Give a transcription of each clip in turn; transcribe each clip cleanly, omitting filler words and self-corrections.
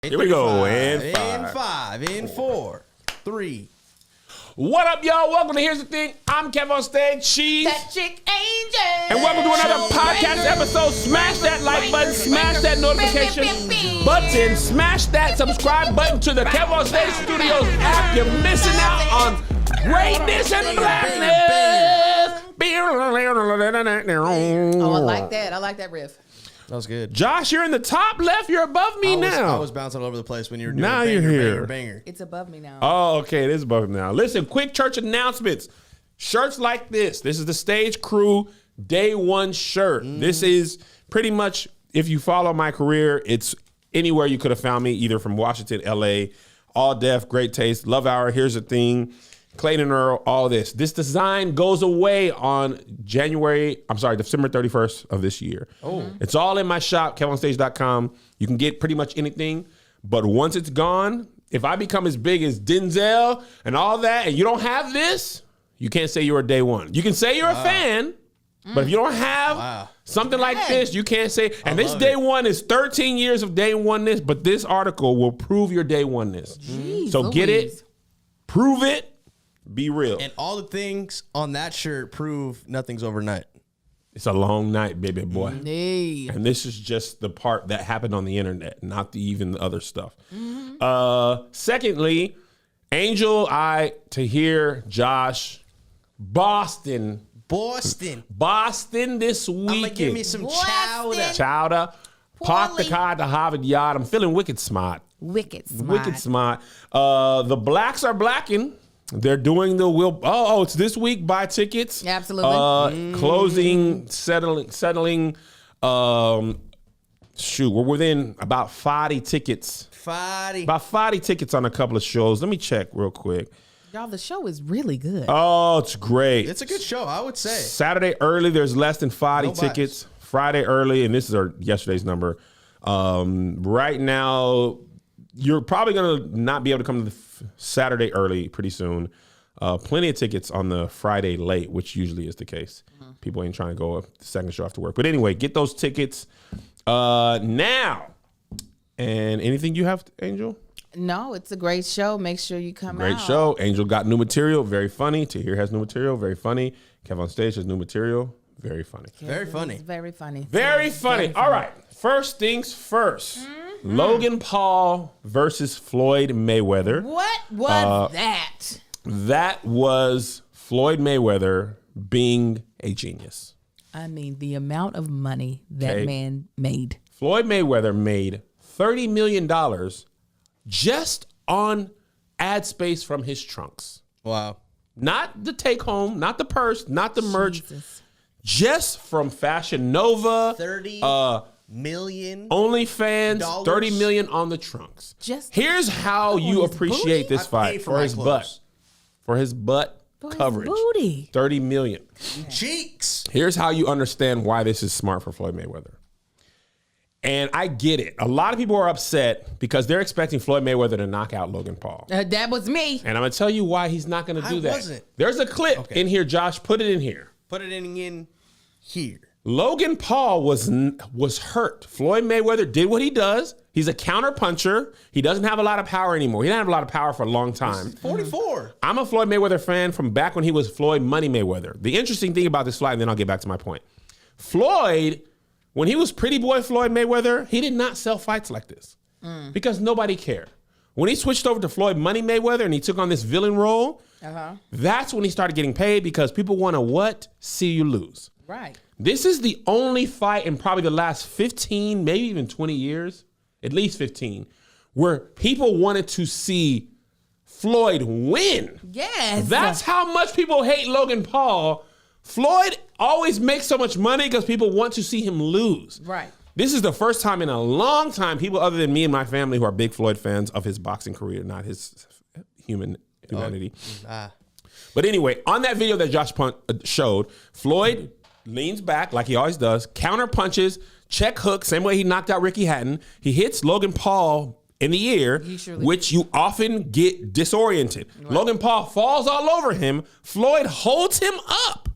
Here we go. In five. In 4, 3. What up, y'all? Welcome to Here's the Thing. I'm KevOnStage. She's that chick Angel. And welcome to another podcast episode. Smash that like button. Smash that notification button. Smash that subscribe button to the KevOnStage Studios app. You're missing out on greatness and blackness. Oh, I like that. I like that riff. That was good. Josh, you're in the top left. You're above me now. I was bouncing all over the place when you were doing now banger, you're here. banger. It's above me now. Oh, okay. It is above me now. Listen, quick church announcements. Shirts like this. This is the Stage Crew Day One shirt. This is pretty much, if you follow my career, it's anywhere you could have found me, either from Washington, LA, All Def, Great Taste, Love Hour, Here's the Thing, Clayton Earl, all this. This design goes away on December 31st of this year. Oh. It's all in my shop, KevOnStage.com. You can get pretty much anything, but once it's gone, if I become as big as Denzel and all that, and you don't have this, you can't say you're a Day One. You can say you're a fan, but if you don't have something like this, you can't say. And this Day One is 13 years of Day One-ness, but this article will prove your Day One-ness. So get it, prove it, be real. And all the things on that shirt prove nothing's overnight. It's a long night, baby boy. Hey. And this is just the part that happened on the internet, not even the other stuff. Secondly, Angel, Tahir, Josh, Boston this weekend. I'm gonna give me some chowder. Park the car at the Harvard Yard. I'm feeling wicked smart. Wicked smart. The Blacks are blacking. They're doing the it's this week. Buy tickets. Absolutely. Closing, settling. We're within about 40 tickets. About 40 tickets on a couple of shows. Let me check real quick. Y'all, the show is really good. Oh, it's great. It's a good show, I would say. Saturday early, there's less than 40 tickets. Friday early, and this is yesterday's number. Right now, you're probably going to not be able to come to the Saturday early pretty soon. Plenty of tickets on the Friday late, which usually is the case. People ain't trying to go the second show after work. But anyway, get those tickets now. And anything you have, Angel? No, it's a great show. Make sure you come out. Great show. Angel got new material. Very funny. Tahir has new material. Very funny. KevOnStage has new material. Very funny. Very funny. Very funny. Very funny. All right. First things first. Logan Paul versus Floyd Mayweather. What was that? That was Floyd Mayweather being a genius. I mean, the amount of money that man made. Floyd Mayweather made $30 million just on ad space from his trunks. Wow. Not the take home, not the purse, not the merch. Just from Fashion Nova, 30 million OnlyFans, $30 million on the trunks. Here's how you appreciate this fight for his butt. For his butt coverage. Booty. $30 million. Cheeks. Here's how you understand why this is smart for Floyd Mayweather. And I get it. A lot of people are upset because they're expecting Floyd Mayweather to knock out Logan Paul. That was me. And I'm going to tell you why he's not going to do that. Wasn't. There's a clip in here, Josh. Put it in here. Put it in here. Logan Paul was hurt. Floyd Mayweather did what he does. He's a counter puncher. He doesn't have a lot of power anymore. He didn't have a lot of power for a long time. He's 44. I'm a Floyd Mayweather fan from back when he was Floyd Money Mayweather. The interesting thing about this fight, and then I'll get back to my point. Floyd, when he was pretty boy Floyd Mayweather, he did not sell fights like this because nobody cared. When he switched over to Floyd Money Mayweather and he took on this villain role, that's when he started getting paid because people want to see you lose. Right. This is the only fight in probably the last 15, maybe even 20 years, at least 15, where people wanted to see Floyd win. Yes. That's how much people hate Logan Paul. Floyd always makes so much money because people want to see him lose. Right. This is the first time in a long time people other than me and my family who are big Floyd fans of his boxing career, not his humanity. But anyway, on that video that Josh showed, Floyd leans back like he always does, counter punches, check hook, same way he knocked out Ricky Hatton. He hits Logan Paul in the ear, which you often get disoriented. Right. Logan Paul falls all over him. Floyd holds him up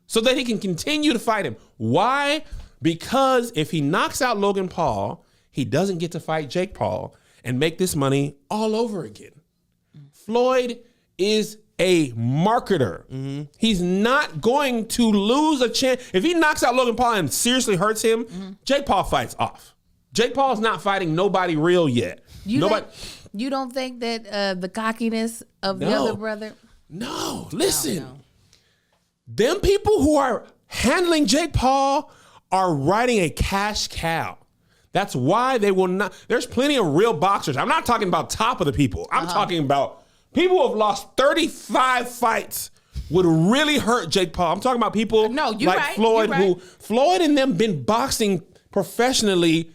so that he can continue to fight him. Why? Because if he knocks out Logan Paul, he doesn't get to fight Jake Paul. and make this money all over again. Floyd is a marketer. He's not going to lose a chance. If he knocks out Logan Paul and seriously hurts him, Jake Paul fights off. Jake Paul's not fighting nobody real yet. You don't think that the cockiness of the other brother? No, listen. Them people who are handling Jake Paul are riding a cash cow. That's why they will not. There's plenty of real boxers. I'm not talking about top of the people. I'm talking about people who have lost 35 fights would really hurt Jake Paul. I'm talking about people like Floyd, who Floyd and them been boxing professionally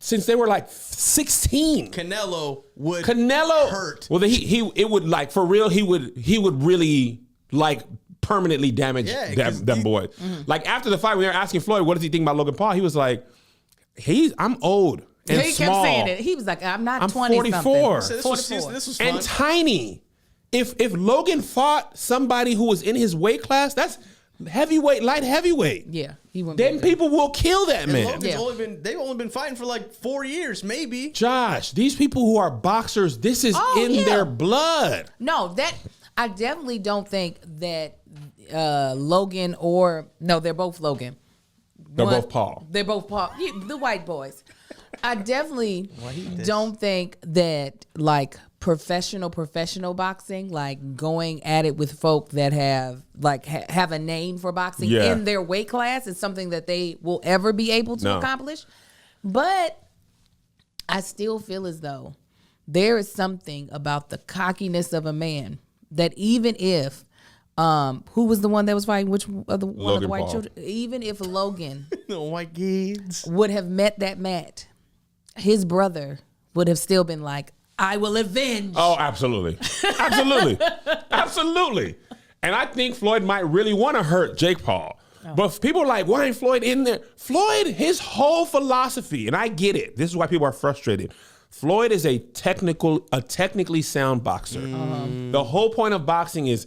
since they were like 16. Canelo would hurt. Well, it would like for real. He would really like permanently damage them boys. Like after the fight, we were asking Floyd, what does he think about Logan Paul? He was like, I'm old. And he small. kept saying it. He was like, I'm 44. So this was fun. And tiny. If Logan fought somebody who was in his weight class, that's heavyweight, light heavyweight. Yeah, he wouldn't. Then people will kill that man. They've only been fighting for like 4 years, maybe. Josh, these people who are boxers, this is in their blood. No, I definitely don't think that Logan they're both Logan. They're both Paul. They're both Paul. Yeah, the white boys. I definitely don't think that like professional boxing, like going at it with folk that have have a name for boxing in their weight class is something that they will ever be able to accomplish. But I still feel as though there is something about the cockiness of a man that even if who was the one that was fighting? Which one of the white Paul. children? Even if Logan The white kids would have met that Matt, his brother would have still been like, I will avenge. Oh, absolutely. Absolutely. Absolutely. And I think Floyd might really want to hurt Jake Paul. But people are like, why ain't Floyd in there? Floyd, his whole philosophy, and I get it. This is why people are frustrated. Floyd is a technically sound boxer. The whole point of boxing is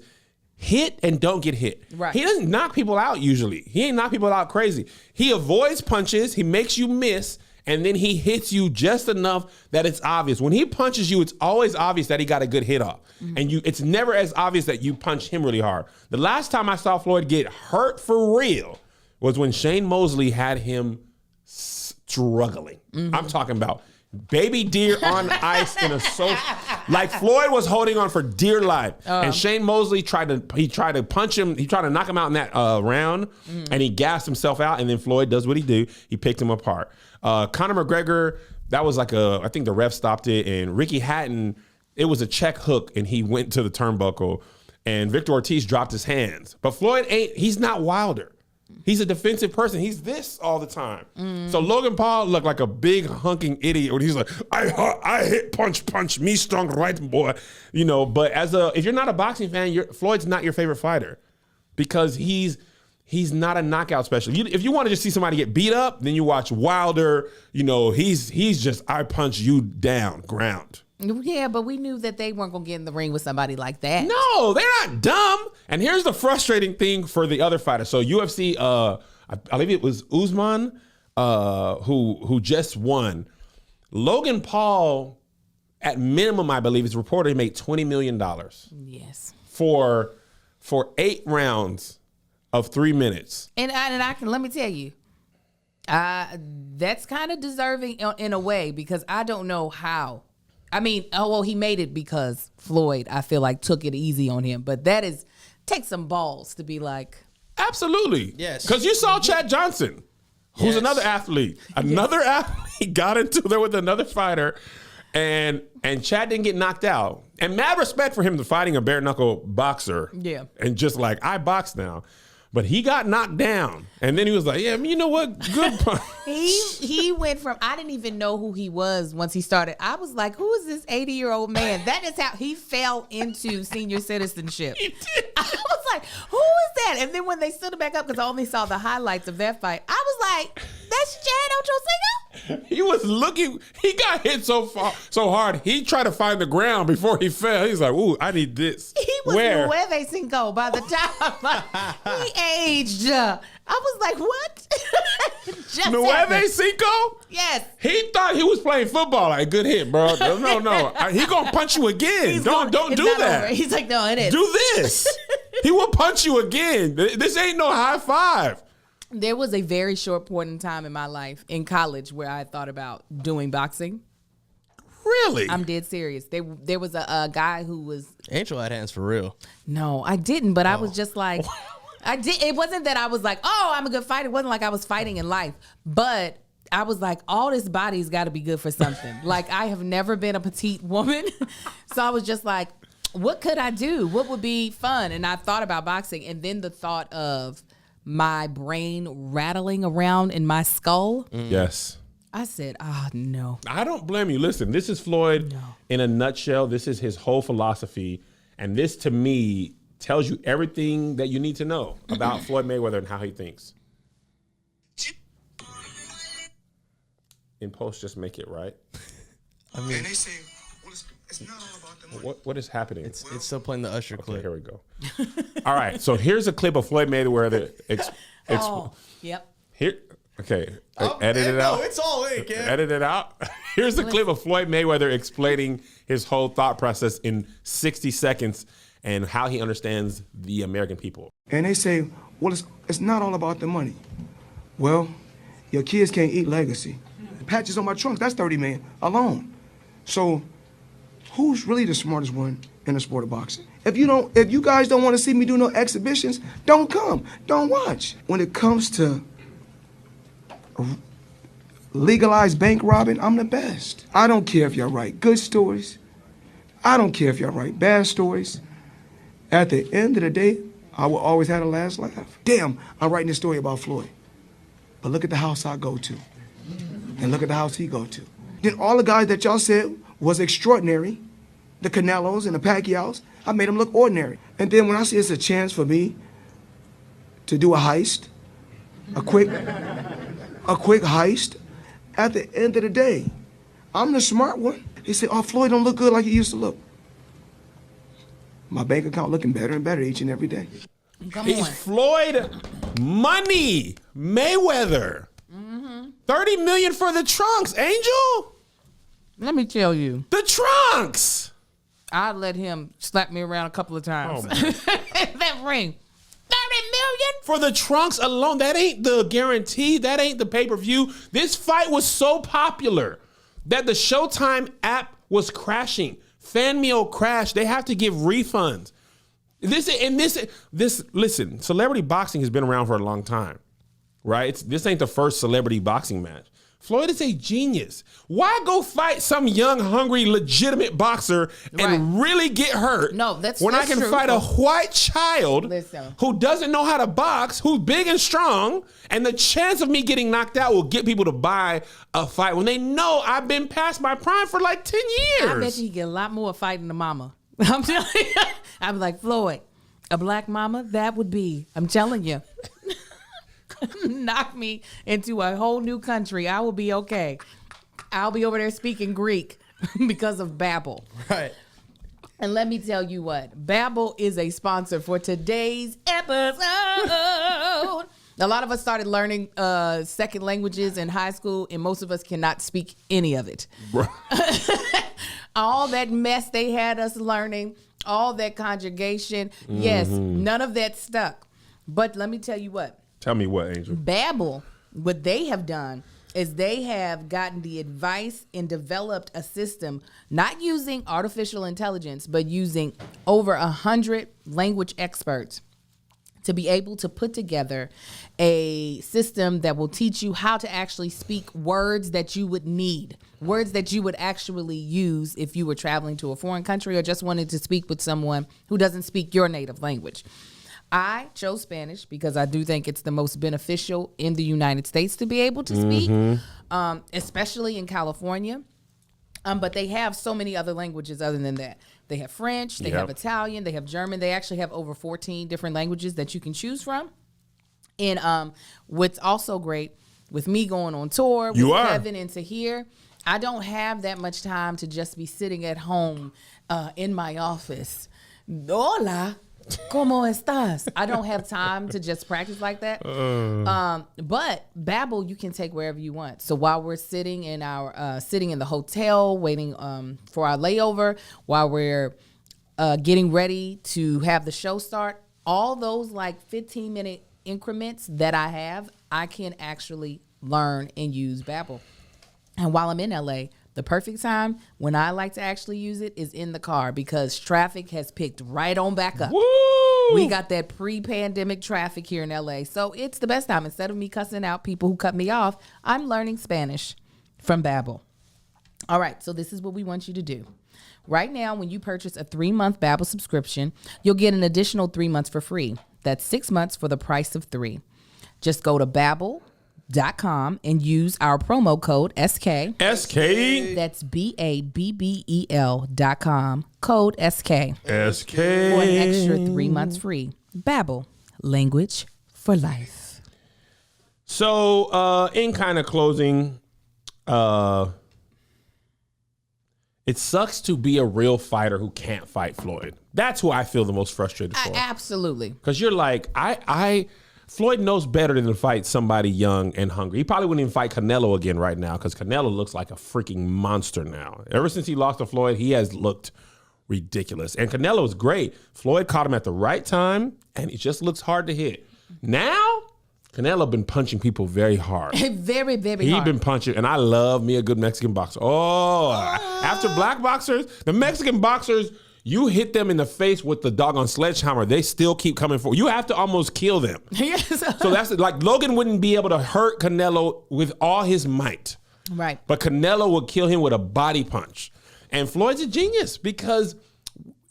hit and don't get hit. Right. He doesn't knock people out usually. He ain't knock people out crazy. He avoids punches. He makes you miss. And then he hits you just enough that it's obvious. When he punches you, it's always obvious that he got a good hit off. And it's never as obvious that you punch him really hard. The last time I saw Floyd get hurt for real was when Shane Mosley had him struggling. I'm talking about baby deer on ice in a like Floyd was holding on for dear life, and Shane Mosley tried to punch him. He tried to knock him out in that round, and he gassed himself out. And then Floyd does what he do. He picked him apart. Conor McGregor, that was like I think the ref stopped it, and Ricky Hatton, it was a check hook, and he went to the turnbuckle, and Victor Ortiz dropped his hands. But Floyd he's not Wilder. He's a defensive person. He's this all the time. So Logan Paul looked like a big hunking idiot when he's like, I hit punch me strong right, boy. You know, but if you're not a boxing fan, Floyd's not your favorite fighter because he's not a knockout specialist. If you want to just see somebody get beat up, then you watch Wilder. You know, he's just I punch you down, ground. Yeah, but we knew that they weren't going to get in the ring with somebody like that. No, they're not dumb. And here's the frustrating thing for the other fighters. So UFC, I believe it was Usman, who just won. Logan Paul, at minimum, I believe, is reported he made $20 million. Yes. For 8 rounds of 3 minutes. And I can, let me tell you, that's kind of deserving in a way because I don't know how. I mean, he made it because Floyd, I feel like, took it easy on him. But take some balls to be like. Absolutely. Yes. Because you saw Chad Johnson, who's another athlete. Another athlete got into there with another fighter, and Chad didn't get knocked out. And mad respect for him to fighting a bare knuckle boxer. Yeah. And just like, I box now. But he got knocked down. And then he was like, yeah, you know what? Good punch. He went from, I didn't even know who he was once he started. I was like, who is this 80-year-old man? That is how he fell into senior citizenship. He did. I was like, who is that? And then when they stood him back up, because I only saw the highlights of that fight, I was like, that's Chad Ochocinco? He was looking, he got hit so hard, he tried to find the ground before he fell. He's like, ooh, I need this. He was Nueve Cinco by the time he aged. I was like, what? Just Nueve happened. Cinco? Yes. He thought he was playing football. Like, good hit, bro. No. He gonna punch you again. Don't It's do not that. over. He's like, no, it is. Do this. He will punch you again. This ain't no high five. There was a very short point in time in my life in college where I thought about doing boxing. Really? I'm dead serious. There was a guy who was. Angel had hands for real. No, I didn't. But I was just like, I did. It wasn't that I was like, oh, I'm a good fighter. It wasn't like I was fighting in life. But I was like, all this body's got to be good for something. Like, I have never been a petite woman. So I was just like, what could I do? What would be fun? And I thought about boxing. And then the thought of my brain rattling around in my skull. Yes. I said, no. I don't blame you. Listen, this is Floyd in a nutshell. This is his whole philosophy. And this, to me, tells you everything that you need to know about Floyd Mayweather and how he thinks. In post, just make it right. I mean, and they say, well, it's not all about the money. What is happening? It's still playing the Usher Okay, clip. here we go. All right, so here's a clip of Floyd Mayweather. Yep. Here, okay, edit it out. No, it's all in, Kev. Edit it out. Here's a clip of Floyd Mayweather explaining his whole thought process in 60 seconds and how he understands the American people. And they say, well, it's not all about the money. Well, your kids can't eat legacy. The patches on my trunks, that's 30 million alone. So who's really the smartest one in the sport of boxing? If you guys don't want to see me do no exhibitions, don't come. Don't watch. When it comes to legalized bank robbing, I'm the best. I don't care if y'all write good stories. I don't care if y'all write bad stories. At the end of the day, I will always have the last laugh. Damn, I'm writing this story about Floyd. But look at the house I go to. And look at the house he go to. Then all the guys that y'all said was extraordinary, the Canelos and the Pacquiaos, I made them look ordinary. And then when I see it's a chance for me to do a heist, a quick heist, at the end of the day, I'm the smart one. They say, oh, Floyd don't look good like he used to look. My bank account looking better and better each and every day. He's Floyd Money Mayweather. 30 million for the trunks, Angel. Let me tell you, The trunks. I let him slap me around a couple of times. Oh, That ring. 30 million? For the trunks alone, that ain't the guarantee. That ain't the pay-per-view. This fight was so popular that the Showtime app was crashing. Fan meal crashed. They have to give refunds. Listen, celebrity boxing has been around for a long time, right? This ain't the first celebrity boxing match. Floyd is a genius. Why go fight some young, hungry, legitimate boxer and really get hurt? No, that's when I can true. fight a white child Listen. who doesn't know how to box, who's big and strong, and the chance of me getting knocked out will get people to buy a fight when they know I've been past my prime for like 10 years. I bet you get a lot more fighting the mama. I'm telling you. I'm like, Floyd, a black mama, that would be, I'm telling you. Knock me into a whole new country. I will be okay. I'll be over there speaking Greek because of Babbel. Right. And let me tell you what, Babbel is a sponsor for today's episode. A lot of us started learning second languages in high school, and most of us cannot speak any of it. All that mess they had us learning, all that conjugation, yes, none of that stuck. But let me tell you what. Tell me what, Angel. Babbel, what they have done is they have gotten the advice and developed a system, not using artificial intelligence, but using over 100 language experts to be able to put together a system that will teach you how to actually speak words that you would need, words that you would actually use if you were traveling to a foreign country or just wanted to speak with someone who doesn't speak your native language. I chose Spanish because I do think it's the most beneficial in the United States to be able to speak, especially in California. But they have so many other languages other than that. They have French, they have Italian, they have German. They actually have over 14 different languages that you can choose from. And what's also great with me going on tour with Kevin and Tahir, I don't have that much time to just be sitting at home in my office. Hola. ¿Cómo estás? I don't have time to just practice like that. But Babbel you can take wherever you want. So while we're sitting in the hotel waiting for our layover, while we're getting ready to have the show start, all those like 15-minute increments that I can actually learn and use Babbel. And while I'm in LA, the perfect time when I like to actually use it is in the car because traffic has picked right on back up. Woo! We got that pre-pandemic traffic here in LA. So it's the best time. Instead of me cussing out people who cut me off, I'm learning Spanish from Babbel. All right, so this is what we want you to do. Right now, when you purchase a 3-month Babbel subscription, you'll get an additional 3 months for free. That's 6 months for the price of 3. Just go to Babbel.com and use our promo code SK. SK. That's BABBEL.com. Code SK. SK. For an extra 3 months free. Babbel, language for life. So, in kind of closing, it sucks to be a real fighter who can't fight Floyd. That's who I feel the most frustrated for. Absolutely. Because you're like, Floyd knows better than to fight somebody young and hungry. He probably wouldn't even fight Canelo again right now because Canelo looks like a freaking monster now. Ever since he lost to Floyd, he has looked ridiculous. And Canelo is great. Floyd caught him at the right time, and he just looks hard to hit. Now, Canelo been punching people very hard. Very, very He hard. been punching, and I love me a good Mexican boxer. After black boxers, the Mexican boxers, you hit them in the face with the doggone sledgehammer, they still keep coming forward. You have to almost kill them. Yes. So that's like Logan wouldn't be able to hurt Canelo with all his might. Right. But Canelo would kill him with a body punch. And Floyd's a genius because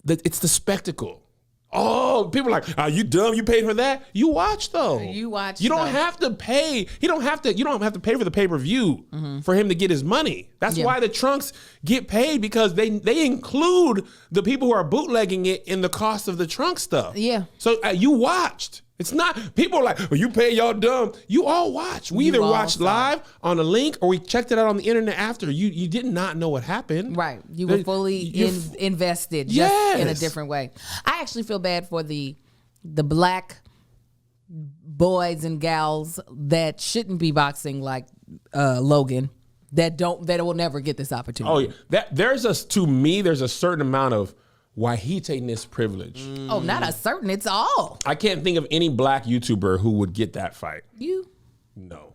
it's the spectacle. Oh, people are like, are you dumb? You paid for that? You watch though. You watch. You don't have to pay. You don't have to pay for the pay-per-view for him to get his money. That's why the trunks get paid because they include the people who are bootlegging it in the cost of the trunk stuff. Yeah. So you watched. It's not, people are like, well, you pay, y'all dumb. You all watch. We either watched live on a link or we checked it out on the internet after. You did not know what happened. Right. You were fully invested just in a different way. I actually feel bad for the black boys and gals that shouldn't be boxing like Logan that will never get this opportunity. Oh, yeah. There's a certain amount of Wahiteness privilege. Oh, not a certain, it's all. I can't think of any black YouTuber who would get that fight. You? No.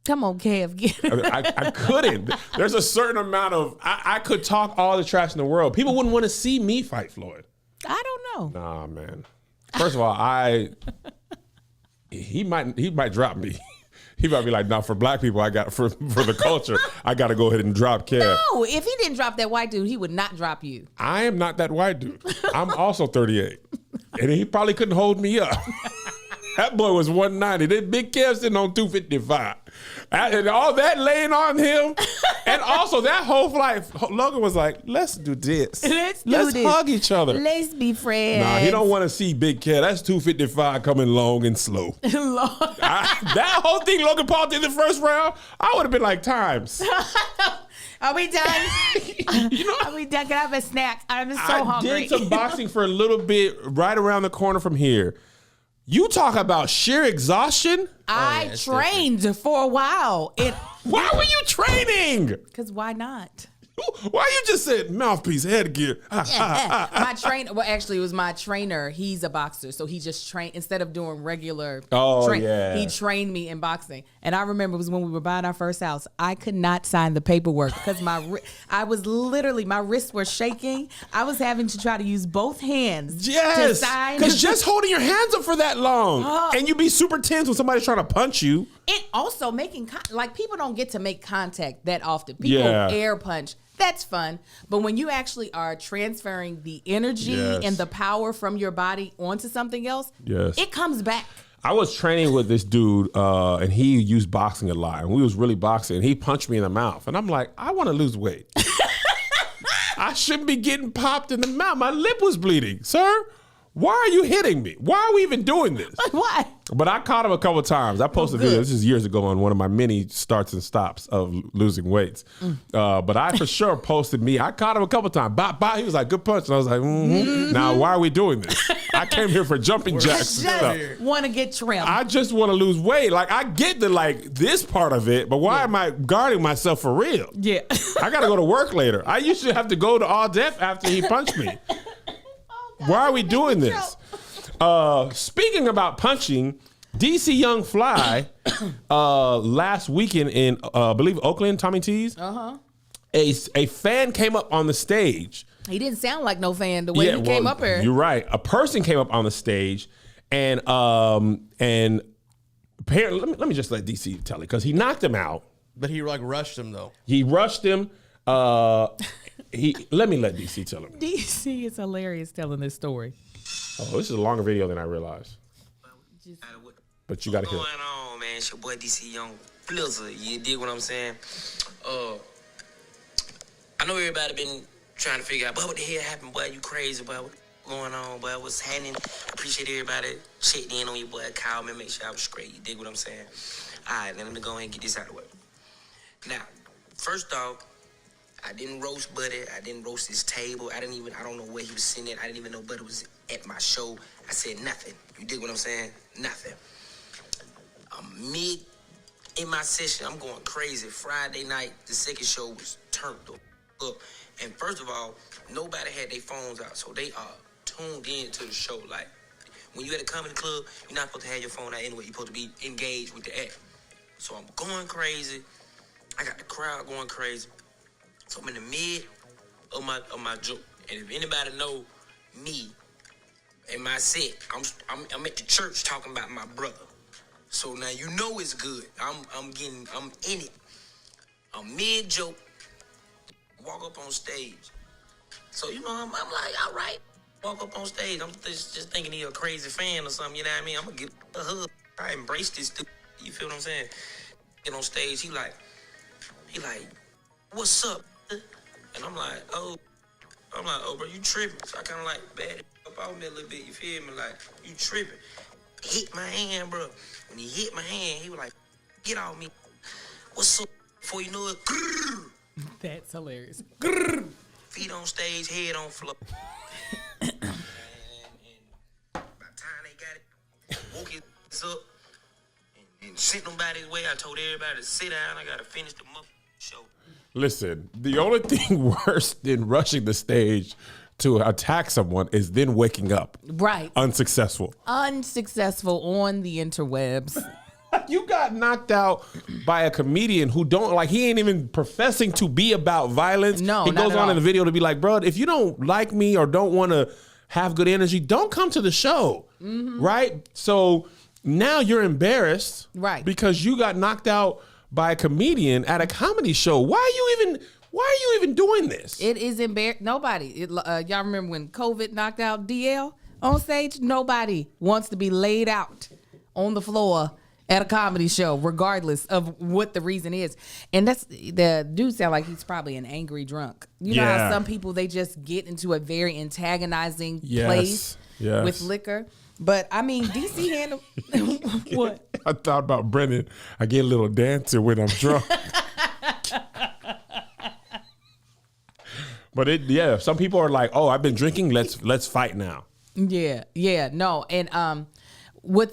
Come on, Kev. Get it. I couldn't. There's a certain amount of, I could talk all the trash in the world. People wouldn't want to see me fight Floyd. I don't know. Nah, man. First of all, he might drop me. He might be like, nah, for black people, I got for the culture, I got to go ahead and drop Kev. No, if he didn't drop that white dude, he would not drop you. I am not that white dude. I'm also 38. And he probably couldn't hold me up. That boy was 190. That big Kev sitting on 255. And all that laying on him. And also that whole flight, Logan was like, let's do this. Let's hug each other. Let's be friends. Nah, he don't want to see big Kev. That's 255 coming long and slow. That whole thing Logan Paul did the first round, I would have been like, times. Are we done? Are we done? Can I have a snack? I'm so hungry. I did some boxing for a little bit right around the corner from here. You talk about sheer exhaustion. I trained for a while. Why were you training? Because why not? Why you just said mouthpiece, headgear? My trainer, well, actually, it was my trainer. He's a boxer, so he just trained instead of doing regular. He trained me in boxing. And I remember it was when we were buying our first house. I could not sign the paperwork because my wrists were shaking. I was having to try to use both hands to sign. Because just holding your hands up for that long, and you be super tense when somebody's trying to punch you. It also people don't get to make contact that often. People air punch. That's fun. But when you actually are transferring the energy and the power from your body onto something else, it comes back. I was training with this dude, and he used boxing a lot. And we was really boxing. And he punched me in the mouth. And I'm like, I want to lose weight. I shouldn't be getting popped in the mouth. My lip was bleeding. Sir, why are you hitting me? Why are we even doing this? Why? But I caught him a couple of times. I posted a video. This is years ago on one of my many starts and stops of losing weights. But I for sure posted me. I caught him a couple of times. Bop, bop. He was like, good punch. And I was like, Now, why are we doing this? I came here for jumping jacks and stuff. Want to get trimmed. I just want to lose weight. Like, I get this part of it, but why am I guarding myself for real? Yeah. I got to go to work later. I used to have to go to All Def after he punched me. Why are we doing this? Speaking about punching, DC Young Fly last weekend in I believe Oakland, Tommy T's. A fan came up on the stage. He didn't sound like no fan the way he came up here. You're right. A person came up on the stage, and apparently, let me just let DC tell it because he knocked him out. But he like rushed him though. He rushed him. Let me let DC tell him. DC is hilarious telling this story. Oh, this is a longer video than I realized. But you got to hear it. What's going on, man? It's your boy DC Young Blizzard. You dig what I'm saying? I know everybody been trying to figure out, boy, what the hell happened, boy? You crazy, boy? What's going on, boy? What's happening? I appreciate everybody checking in on your boy. Call me, make sure I was straight. You dig what I'm saying? All right, let me go ahead and get this out of the way. Now, first off, I didn't roast Buddy. I didn't roast his table. I don't know where he was sitting at. I didn't even know Buddy was at my show. I said nothing. You dig what I'm saying? Nothing. I'm mid in my session. I'm going crazy. Friday night, the second show was turned up. And first of all, nobody had their phones out, so they are tuned in to the show. Like, when you at a comedy club, you're not supposed to have your phone out anyway. You're supposed to be engaged with the act. So I'm going crazy. I got the crowd going crazy. So I'm in the mid of my joke. And if anybody know me in my set, I'm at the church talking about my brother. So now you know it's good. I'm in it. I'm mid joke. Walk up on stage. So you know I'm like, all right. Walk up on stage. I'm just thinking he a crazy fan or something. You know what I mean? I'm gonna get a hug. I embrace this dude. You feel what I'm saying? Get on stage. He like, what's up? And I'm like, oh, bro, you tripping. So I kind of like bad up on me a little bit. You feel me? Like, you tripping. Hit my hand, bro. When he hit my hand, he was like, get off me. What's up? Before you know it, grrr. That's hilarious. Grrr. Feet on stage, head on floor. and by the time they got it, woke his up and sent nobody his way. I told everybody to sit down. I got to finish the show. Listen, the only thing worse than rushing the stage to attack someone is then waking up. Right. Unsuccessful on the interwebs. You got knocked out by a comedian who he ain't even professing to be about violence. No, he goes not at on all. in the video to be like, bro, if you don't like me or don't want to have good energy, don't come to the show. Mm-hmm. Right? So now you're embarrassed. Right. Because you got knocked out by a comedian at a comedy show. Why are you even doing this? It is embarrassing. Nobody. Y'all remember when COVID knocked out DL on stage? Nobody wants to be laid out on the floor at a comedy show, regardless of what the reason is. And the dude sound like he's probably an angry drunk. You know how some people, they just get into a very antagonizing place with liquor. But I mean, DC handle what? I thought about Brennan. I get a little dancer when I'm drunk. But some people are like, "Oh, I've been drinking. Let's fight now." Yeah, no, and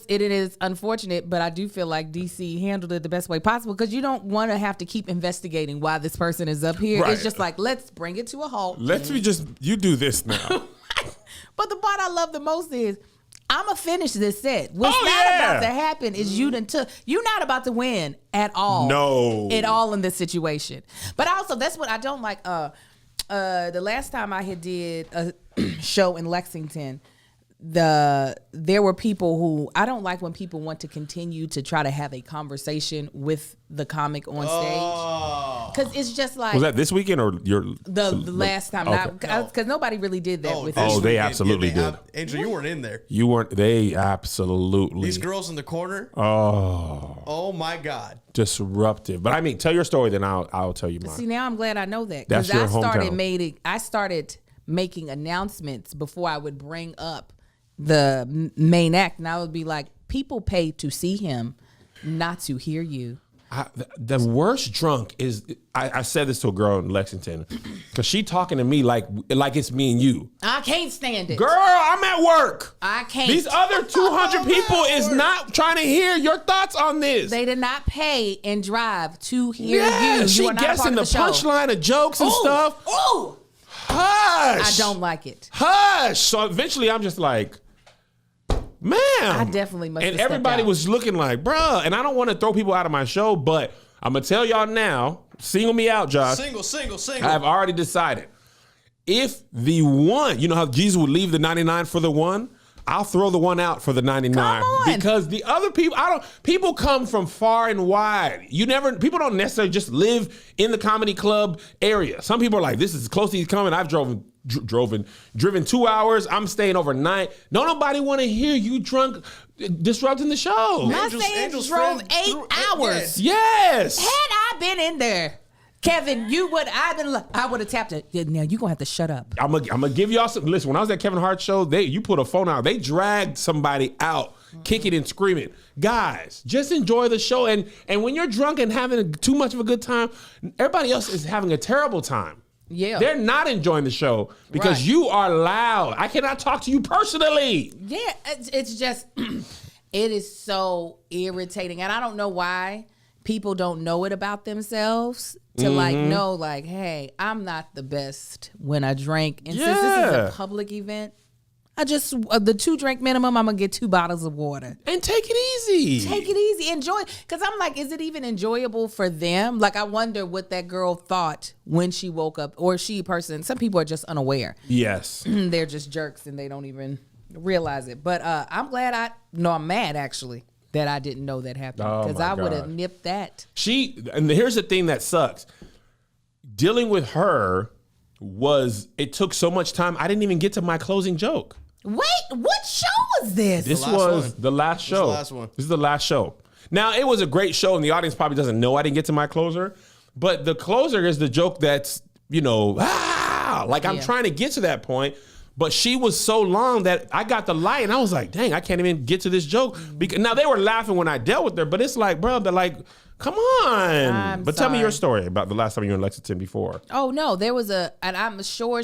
it is unfortunate, but I do feel like DC handled it the best way possible because you don't want to have to keep investigating why this person is up here. Right. It's just like, let's bring it to a halt. You do this now. But the part I love the most is, I'm gonna finish this set. What's about to happen is you're not about to win at all. No, at all in this situation. But also, that's what I don't like. The last time I had did a show in Lexington, there were people who I don't like when people want to continue to try to have a conversation with the comic on stage, because it's just like, was that this weekend or the last time? Because nobody really did that with Oh, this they weekend. absolutely did. Angel, you weren't in there. You weren't. They absolutely. These girls in the corner. Oh my God. Disruptive. But I mean, tell your story, then I'll tell you mine. See, now I'm glad I know that, That's because your I started making announcements before I would bring up the main act, and I would be like, people pay to see him, not to hear you. The worst drunk is, I said this to a girl in Lexington, because she talking to me like it's me and you. I can't stand it. Girl, I'm at work. I can't. These other 200 people is not trying to hear your thoughts on this. They did not pay and drive to hear Yeah, you. she You are not a guessing part the of the show. punchline of jokes and stuff. Oh, Hush. I don't like it. Hush. So eventually I'm just like, man. I definitely must have And stepped everybody out. was looking like, bruh. And I don't want to throw people out of my show, but I'm going to tell y'all now, single me out, Josh. Single. I've already decided. If the one, you know how Jesus would leave the 99 for the one? I'll throw the one out for the 99. Come on. Because the other people, people come from far and wide. People don't necessarily just live in the comedy club area. Some people are like, this is as close as he's coming. I've driven 2 hours. I'm staying overnight. Don't nobody want to hear you drunk disrupting the show. My Sage drove 8 hours. Yes. Had I been in there, Kevin, I would have tapped it. Now you're gonna have to shut up. I'm gonna give y'all some. Listen, when I was at Kevin Hart's show, you put a phone out. They dragged somebody out, kicking and screaming. Guys, just enjoy the show. And when you're drunk and having too much of a good time, everybody else is having a terrible time. Yeah. They're not enjoying the show because Right. you are loud. I cannot talk to you personally. Yeah, it's just it is so irritating, and I don't know why people don't know it about themselves to like know like, hey, I'm not the best when I drink, and since this is a public event, I just the 2 drink minimum. I'm gonna get 2 bottles of water and take it easy. Take it easy, enjoy. Because I'm like, is it even enjoyable for them? Like, I wonder what that girl thought when she woke up, or some people are just unaware. Yes. They're just jerks and they don't even realize it. But I'm glad I'm mad actually that I didn't know that happened, because I would have nipped that. And here's the thing that sucks. Dealing with her it took so much time. I didn't even get to my closing joke. Wait, what show was this? This was the last show. This is the last show. Now, it was a great show, and the audience probably doesn't know I didn't get to my closer. But the closer is the joke that's, I'm trying to get to that point. But she was so long that I got the light, and I was like, dang, I can't even get to this joke. Because now, they were laughing when I dealt with her, but it's like, bro, they're like, come on. But tell me your story about the last time you were in Lexington before. Oh, no, there was and I'm sure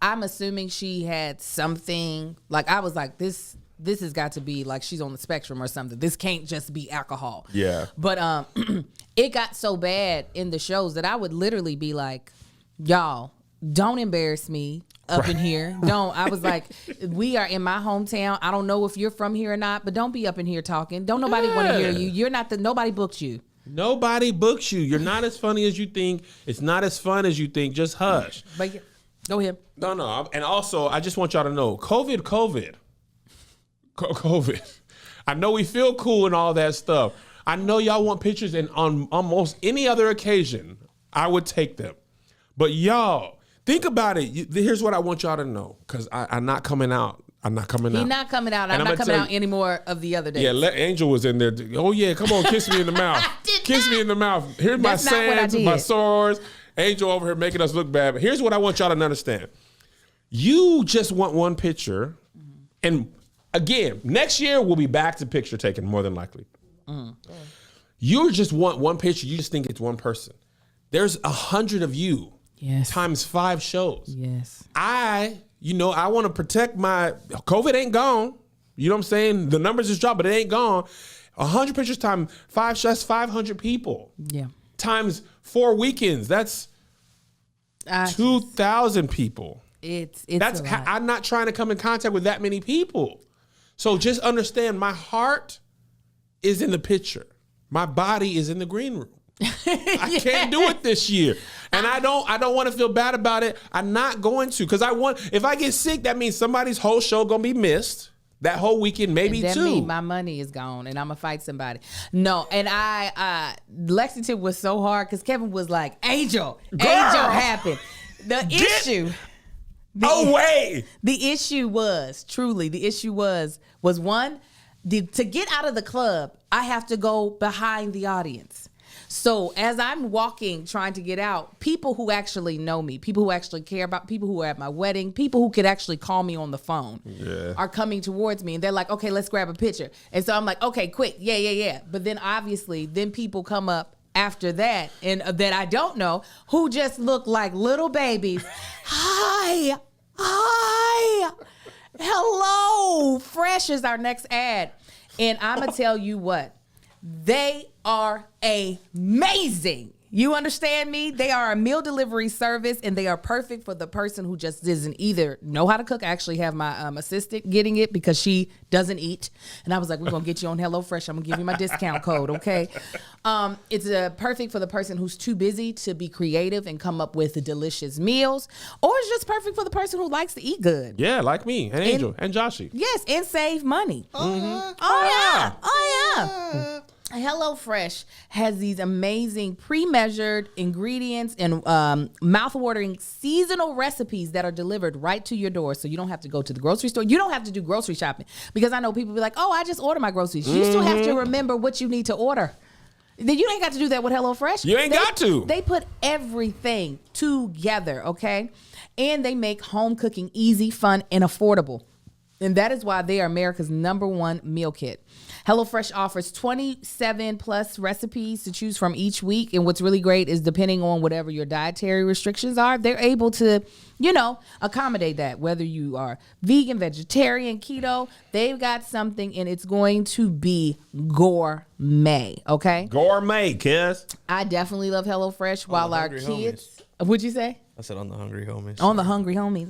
I'm assuming she had something, like, I was like, this has got to be, like, she's on the spectrum or something. This can't just be alcohol. Yeah. But it got so bad in the shows that I would literally be like, y'all, don't embarrass me up in here. I was like, we are in my hometown. I don't know if you're from here or not, but don't be up in here talking. Don't nobody want to hear you. Nobody booked you. Nobody books you. You're not as funny as you think. It's not as fun as you think. Just hush. But go ahead. No. And also, I just want y'all to know, COVID. I know we feel cool and all that stuff. I know y'all want pictures, and on almost any other occasion, I would take them. But y'all, think about it. Here's what I want y'all to know, because I'm not coming out. He's not coming out. I'm not coming out anymore of the other days. Yeah, Angel was in there. Oh, yeah, come on, kiss me in the mouth. Kiss me in the mouth. Here's my sands, my sores. Angel over here making us look bad. But here's what I want y'all to understand. You just want one picture. And again, next year we'll be back to picture taking, more than likely. You just want one picture. You just think it's one person. There's 100 of you. Yes. Times 5 shows. Yes. I want to protect my COVID ain't gone. You know what I'm saying? The numbers just dropped, but it ain't gone. 100 pictures times 5 shots, 500 people. Yeah. Times 4 weekends. That's 2,000 people. It's That's a lot. I'm not trying to come in contact with that many people. So just understand, my heart is in the picture. My body is in the green room. I can't do it this year. And I don't want to feel bad about it. I'm not going to, because if I get sick, that means somebody's whole show gonna be missed. That whole weekend, maybe that too. Mean my money is gone, and I'm gonna fight somebody. No, and Lexington was so hard because Kevin was like, Angel happened. The issue was one, to get out of the club, I have to go behind the audience. So as I'm walking, trying to get out, people who actually know me, people who actually care about, people who are at my wedding, people who could actually call me on the phone are coming towards me. And they're like, okay, let's grab a picture. And so I'm like, okay, quick. Yeah. But then obviously, then people come up after that and that I don't know who just look like little babies. Hi. Hello. Fresh is our next ad. And I'm going to tell you what, they are amazing. You understand me? They are a meal delivery service, and they are perfect for the person who just doesn't either know how to cook. I actually have my assistant getting it because she doesn't eat. And I was like, we're going to get you on HelloFresh. I'm going to give you my discount code, okay? It's perfect for the person who's too busy to be creative and come up with delicious meals. Or it's just perfect for the person who likes to eat good. Yeah, like me and Angel and Joshy. Yes, and save money. Uh-huh. Oh, yeah. HelloFresh has these amazing pre-measured ingredients and mouth-watering seasonal recipes that are delivered right to your door, so you don't have to go to the grocery store. You don't have to do grocery shopping, because I know people be like, oh, I just order my groceries. You still have to remember what you need to order. You ain't got to do that with HelloFresh. You ain't got to. They put everything together, okay? And they make home cooking easy, fun, and affordable. And that is why they are America's #1 meal kit. HelloFresh offers 27 plus recipes to choose from each week. And what's really great is, depending on whatever your dietary restrictions are, they're able to, accommodate that. Whether you are vegan, vegetarian, keto, they've got something, and it's going to be gourmet, okay? Gourmet, kiss. I definitely love HelloFresh while our Hungry kids... What'd you say? I said on the Hungry Homies. On the Hungry Homies.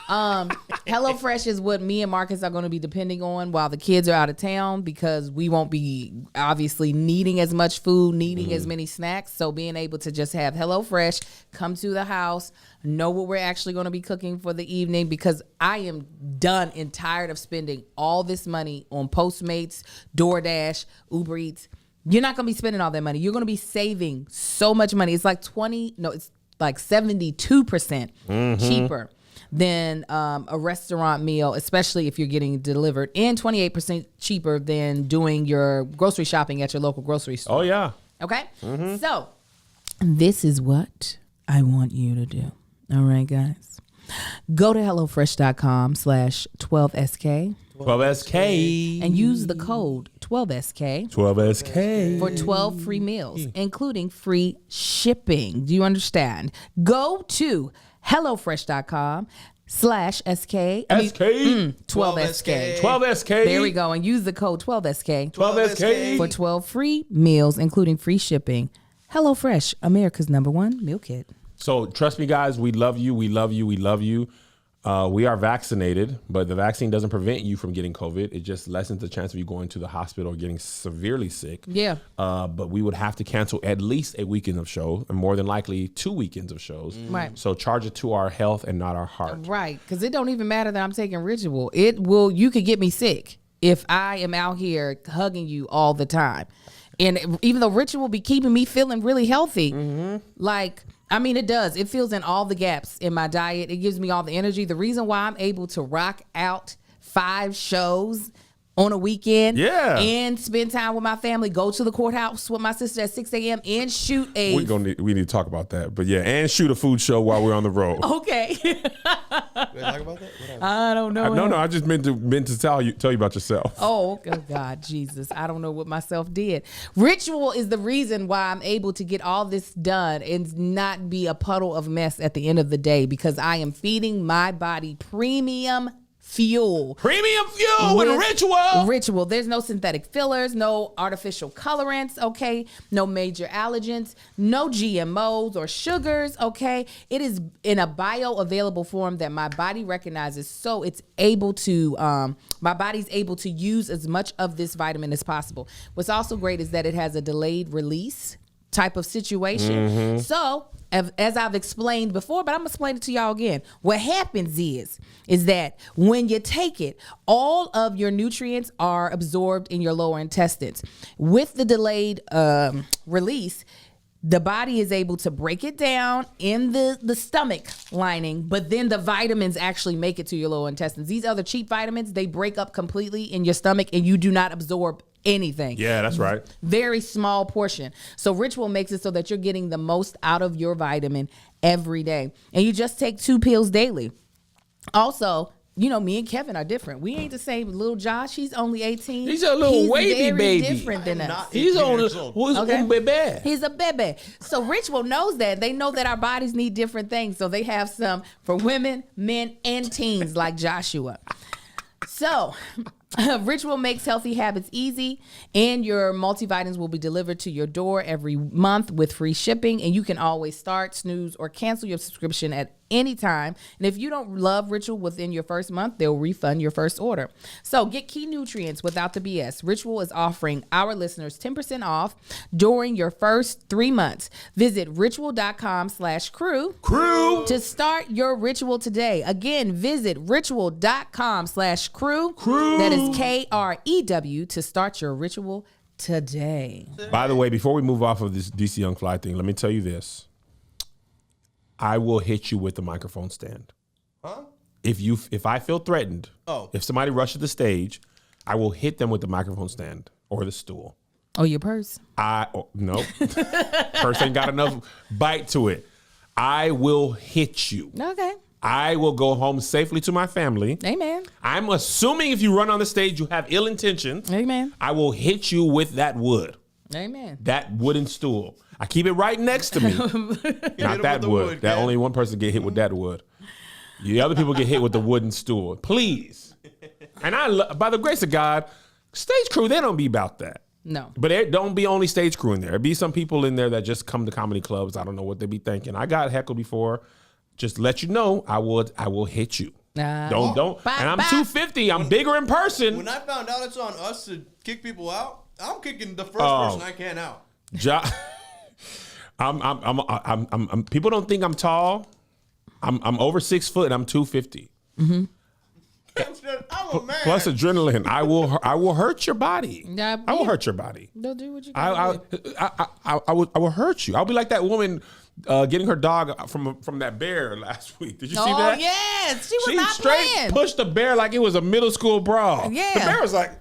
HelloFresh is what me and Marcus are going to be depending on while the kids are out of town, because we won't be obviously needing as much food, needing as many snacks. So being able to just have HelloFresh come to the house, know what we're actually going to be cooking for the evening, because I am done and tired of spending all this money on Postmates, DoorDash, Uber Eats. You're not going to be spending all that money. You're going to be saving so much money. It's like it's like 72% cheaper than a restaurant meal, especially if you're getting delivered, and 28% cheaper than doing your grocery shopping at your local grocery store. Oh, yeah. Okay? So this is what I want you to do. All right, guys. Go to HelloFresh.com/12SK 12SK. and use the code 12SK 12SK. for 12 free meals, including free shipping. Do you understand? Go to HelloFresh.com/SK. 12SK. 12SK. There we go. And use the code 12SK 12SK. for 12 free meals, including free shipping. HelloFresh, America's #1 meal kit. So trust me, guys, we love you. We love you. We love you. We are vaccinated, but the vaccine doesn't prevent you from getting COVID. It just lessens the chance of you going to the hospital or getting severely sick. Yeah. But we would have to cancel at least a weekend of shows, and more than likely 2 weekends of shows. Right. So charge it to our health and not our heart. Right. Because it don't even matter that I'm taking Ritual. You could get me sick if I am out here hugging you all the time. And even though Ritual be keeping me feeling really healthy, it does. It fills in all the gaps in my diet. It gives me all the energy. The reason why I'm able to rock out 5 shows on a weekend and spend time with my family, go to the courthouse with my sister at 6 a.m. and shoot we need to talk about that. But yeah, and shoot a food show while we're on the road. Okay. Did I talk about that? I don't know. No, I just meant to tell you about yourself. Oh, God, Jesus. I don't know what myself did. Ritual is the reason why I'm able to get all this done and not be a puddle of mess at the end of the day, because I am feeding my body premium fuel. Premium fuel with Ritual. Ritual. There's no synthetic fillers, no artificial colorants, okay? No major allergens, no GMOs or sugars, okay? It is in a bioavailable form that my body recognizes, so it's able to, my body's able to use as much of this vitamin as possible. What's also great is that it has a delayed release type of situation. So, as I've explained before, but I'm gonna explain it to y'all again. What happens is that when you take it, all of your nutrients are absorbed in your lower intestines. With the delayed release, the body is able to break it down in the stomach lining, but then the vitamins actually make it to your lower intestines. These other cheap vitamins, they break up completely in your stomach, and you do not absorb anything. Yeah, that's right. Very small portion. So Ritual makes it so that you're getting the most out of your vitamin every day. And you just take 2 pills daily. Also, you know, me and Kevin are different. We ain't the same. Little Josh, he's only 18. He's a little wavy very baby. different than us. He's on Okay. un bebé. He's a baby. So Ritual knows that. They know that our bodies need different things. So they have some for women, men, and teens like Joshua. So Ritual makes healthy habits easy, and your multivitamins will be delivered to your door every month with free shipping. And you can always start, snooze, or cancel your subscription at any time. And if you don't love Ritual within your first month, they'll refund your first order. So get key nutrients without the BS. Ritual is offering our listeners 10% off during your first 3 months. Visit ritual.com/crew to start your ritual today. Again, visit ritual.com/crew. That is KREW to start your ritual today. By the way, before we move off of this DC Young Fly thing, let me tell you this. I will hit you with the microphone stand. Huh? If I feel threatened, if somebody rushes the stage, I will hit them with the microphone stand or the stool. Oh, your purse? No. Purse ain't got enough bite to it. I will hit you. Okay. I will go home safely to my family. Amen. I'm assuming if you run on the stage, you have ill intentions. Amen. I will hit you with that wood. Amen. That wooden stool. I keep it right next to me. Not that wood. That only one person get hit with that wood. The other people get hit with the wooden stool. Please. And by the grace of God, stage crew, they don't be about that. No. But there don't be only stage crew in there. There be some people in there that just come to comedy clubs. I don't know what they be thinking. I got heckled before. Just let you know, I will hit you. Don't. And I'm 250. I'm bigger in person. When I found out it's on us to kick people out, I'm kicking the first person I can out. People don't think I'm tall. I'm over 6 foot and I'm 250. I'm a man. Plus adrenaline. I will hurt your body. Yeah, I will hurt your body. Don't do what you I will hurt you. I'll be like that woman getting her dog from that bear last week. Did you see that? Oh yes, she was She not straight playing. pushed the bear like it was a middle school brawl. Yeah. The bear was like,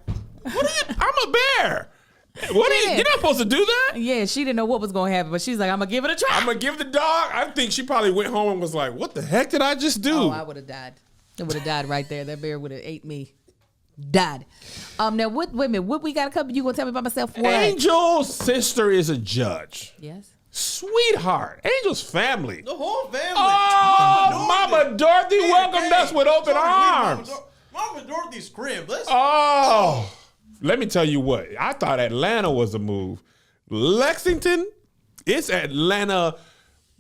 "What are you? I'm a bear. What are you? You're not supposed to do that." Yeah, she didn't know what was going to happen, but she's like, "I'm gonna give it a try." I'm gonna give the dog. I think she probably went home and was like, "What the heck did I just do?" Oh, I would have died. I would have died right there. That bear would have ate me. Died. Now, wait a minute. What we got to cover? You gonna tell me about myself? What? Angel's sister is a judge. Yes. Sweetheart. Angel's family. The whole family. Oh, Mama Dorothy welcomed us with open arms. Mama Dorothy's crib. Oh, let me tell you what. I thought Atlanta was a move. Lexington, it's Atlanta,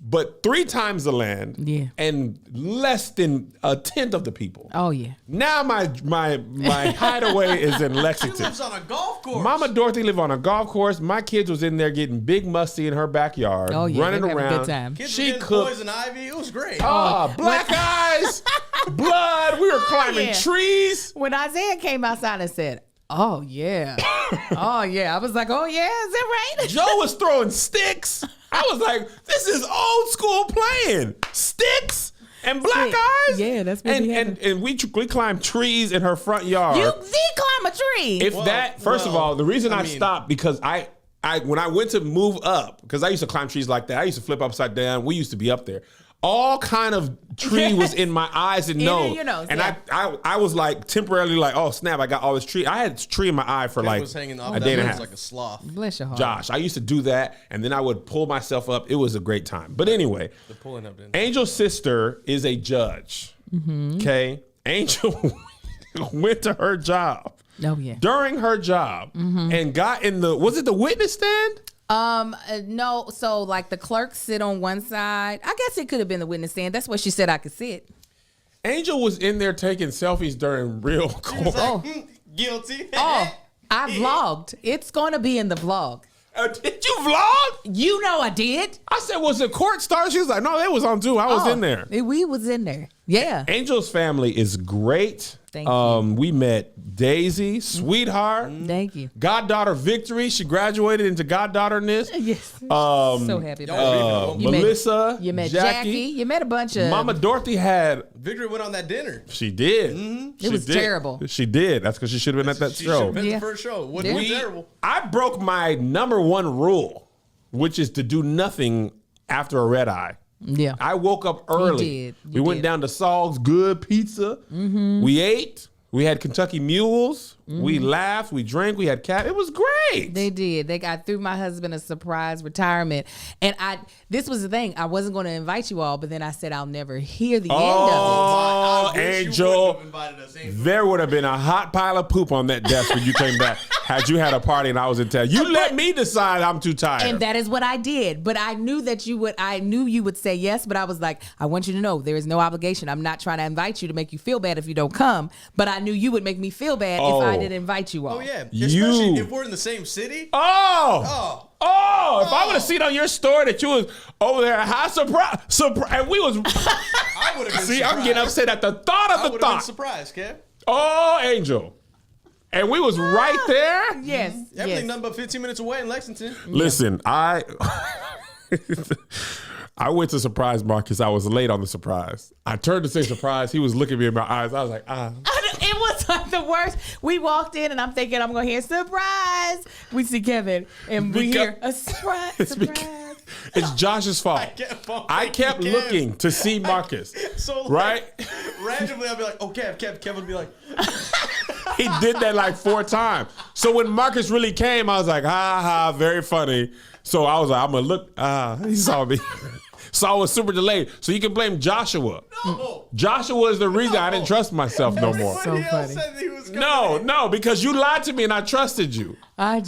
but 3 times the land. Yeah. And less than a tenth of the people. Oh yeah. Now my hideaway is in She Lexington. lives on a golf course. Mama Dorothy lived on a golf course. My kids was in there getting big musty in her backyard, Oh yeah. running they were having around. a good time. Kids She were getting cooked. poison ivy. It was great. Black eyes, blood. We were climbing yeah. trees. When Isaiah came outside and said, "Oh yeah, oh yeah," I was like, "Oh yeah, is that right?" Joe was throwing sticks. I was like, this is old school playing. Sticks and black eyes. Yeah, that's what and we climbed trees in her front yard. You did climb a tree. First of all, the reason I stopped because I when I went to move up, because I used to climb trees like that. I used to flip upside down. We used to be up there. All kind of tree was in my eyes and nose. In your nose, and yeah. I was like temporarily like, oh snap, I got all this tree. I had this tree in my eye for It like was hanging off a that day and a nose half. like a sloth. Bless your heart. Josh, I used to do that, and then I would pull myself up. It was a great time. But anyway, The pulling up didn't. Angel's sister is a judge. Okay? Angel went to her job Oh yeah. during her job and got in was it the witness stand? No. So like the clerks sit on one side. I guess it could have been the witness stand. That's where she said I could sit. Angel was in there taking selfies during real He court. was like, guilty. Oh, I vlogged. It's gonna be in the vlog. Did you vlog? You know I did. I said, was the court start? She was like, no, that was on too. I was in there. We was in there. Yeah. Angel's family is great. Thank you. We met Daisy, sweetheart. Thank you. Goddaughter Victory. She graduated into goddaughterness. Yes. So happy about it. Melissa. You met Jackie. You met a bunch of. Mama Dorothy had. Victory went on that dinner. She did. It was terrible. She did. That's because she should have been at that She show. should have been the first show. Wouldn't be terrible. I broke my number one rule, which is to do nothing after a red eye. Yeah. I woke up early. We went down to Saul's Good Pizza. We ate. We had Kentucky Mules. We laughed. We drank. We had cat. It was great. They did. I threw my husband a surprise retirement. And this was the thing. I wasn't going to invite you all, but then I said I'll never hear the end of Oh, I wish Angel. you wouldn't have invited us, Angel. There would have been a hot pile of poop on that desk when you came back. Had you had a party and I was in town. You let me decide I'm too tired. it. And that is what I did. But I knew that you would. I knew you would say yes. But I was like, I want you to know there is no obligation. I'm not trying to invite you to make you feel bad if you don't come. But I knew you would make me feel bad if I didn't invite you all. Oh, yeah. Especially if we're in the same city. If I would have seen on your story that you was over there, high surprise, and we was. I would have been See, surprised. I'm getting upset at the thought of I the would have been thought. surprised, Kev. Oh, Angel. And we was right there. Yes. Everything done but 15 minutes away in Lexington. Listen, I went to surprise Marcus. I was late on the surprise. I turned to say surprise. He was looking at me in my eyes. I was like, It was like the worst. We walked in and I'm thinking I'm going to hear surprise. We see Kevin and we hear a surprise. It's Josh's fault. I kept looking to see Marcus. So right? Randomly, I'll be like, oh, Kev would be like, He did that like 4 times. So when Marcus really came, I was like, ha ha, very funny. So I was like, I'm going to look. He saw me. So I was super delayed. So you can blame Joshua. no. Joshua is the reason I didn't trust myself no more. So Everybody else funny. said that he was coming. No, because you lied to me and I trusted you. I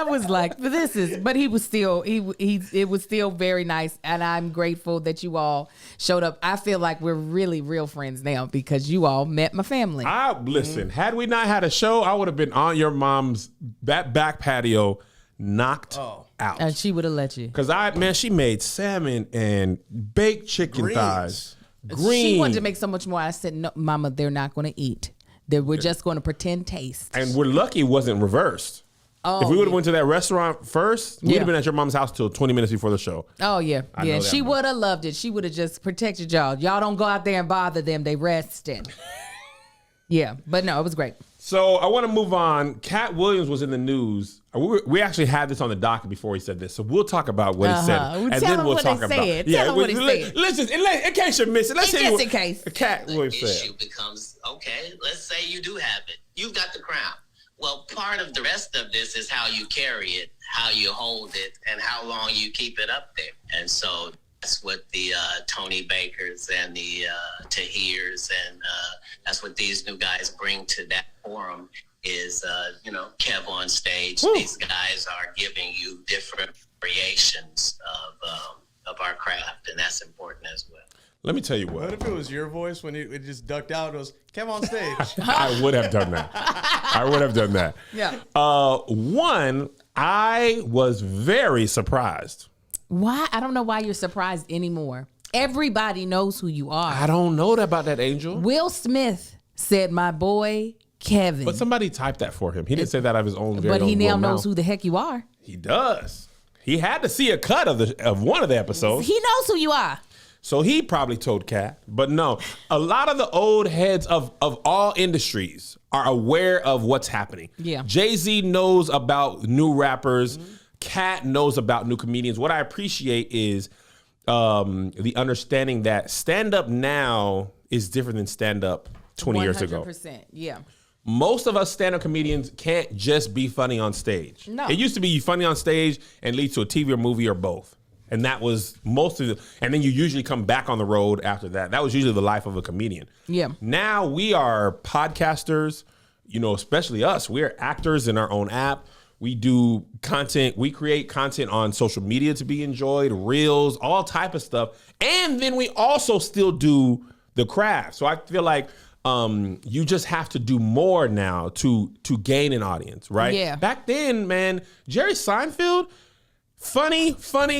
was like, but he was still, it was still very nice. And I'm grateful that you all showed up. I feel like we're really real friends now because you all met my family. Listen, had we not had a show, I would have been on your mom's that back patio knocked out. And she would have let you. Because she made salmon and baked chicken thighs. Green. She wanted to make so much more. I said, no, Mama, they're not going to eat. We're just going to pretend taste. And we're lucky it wasn't reversed. If we would have went to that restaurant first, we'd have been at your mom's house till 20 minutes before the show. Oh, yeah. Yeah, she much. would have loved it. She would have just protected y'all. Y'all don't go out there and bother them. They resting. Yeah, but no, it was great. So I want to move on. Cat Williams was in the news. We actually had this on the docket before he said this, so we'll talk about what he said, and Tell then him we'll what talk he about. said. Tell him what he said. Listen, in case you miss it, let's Just hear what in case. Cat Williams The said. issue becomes, okay, let's say you do have it. You've got the crown. Well, part of the rest of this is how you carry it, how you hold it, and how long you keep it up there. And so that's what the Tony Bakers and the Tahirs and that's what these new guys bring to that forum is, KevOnStage. Woo. These guys are giving you different variations of our craft, and that's important as well. Let me tell you What what. if it was your voice when it just ducked out? It was KevOnStage. I would have done that. Yeah. One, I was very surprised. Why? I don't know why you're surprised anymore. Everybody knows who you are. I don't know about that, Angel. Will Smith said, my boy, Kevin. But somebody typed that for him. He didn't say that out of his own very But he own now little knows mouth. who the heck you are. He does. He had to see a cut of one of the episodes. He knows who you are. So he probably told Cat. But no, a lot of the old heads of all industries are aware of what's happening. Yeah. Jay-Z knows about new rappers. Cat knows about new comedians. What I appreciate is the understanding that stand-up now is different than stand-up 20 years ago. 100%. Yeah. Most of us stand-up comedians can't just be funny on stage. No. It used to be you funny on stage and lead to a TV or movie or both. And that was most of and then you usually come back on the road after that. That was usually the life of a comedian. Yeah. Now we are podcasters, especially us. We're actors in our own app. We do content. We create content on social media to be enjoyed, reels, all type of stuff. And then we also still do the craft. So I feel like you just have to do more now to gain an audience, right? Yeah. Back then, man, Jerry Seinfeld, funny,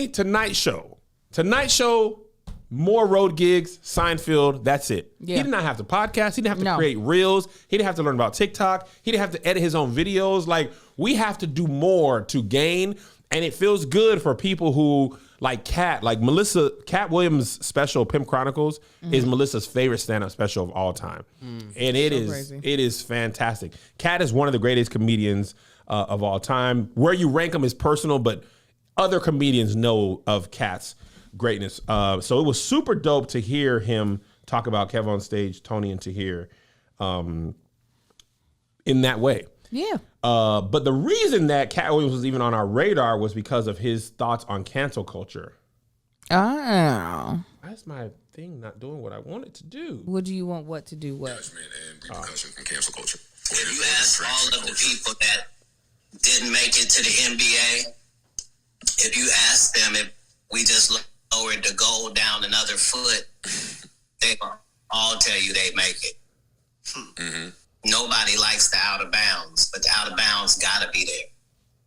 Tonight Show. Tonight Show more road gigs, Seinfeld, that's it. Yeah. He did not have to podcast. He didn't have to No. create reels. He didn't have to learn about TikTok. He didn't have to edit his own videos. Like, we have to do more to gain. And it feels good for people who like Cat Cat Williams' special, Pimp Chronicles, is Melissa's favorite stand-up special of all time. And it is fantastic. Cat is one of the greatest comedians of all time. Where you rank him is personal, but other comedians know of Cat's greatness. So it was super dope to hear him talk about KevOnStage, Tony, and Tahir in that way. Yeah. But the reason that Cat Williams was even on our radar was because of his thoughts on cancel culture. Oh. That's my thing not doing what I want it to do. What do you want what to do what? Judgment and repercussion from cancel culture. If you ask all of the people that didn't make it to the NBA, if you ask them if we just lowered the goal down another foot, they will all tell you they make it. Nobody likes the out of bounds, but the out of bounds gotta be there,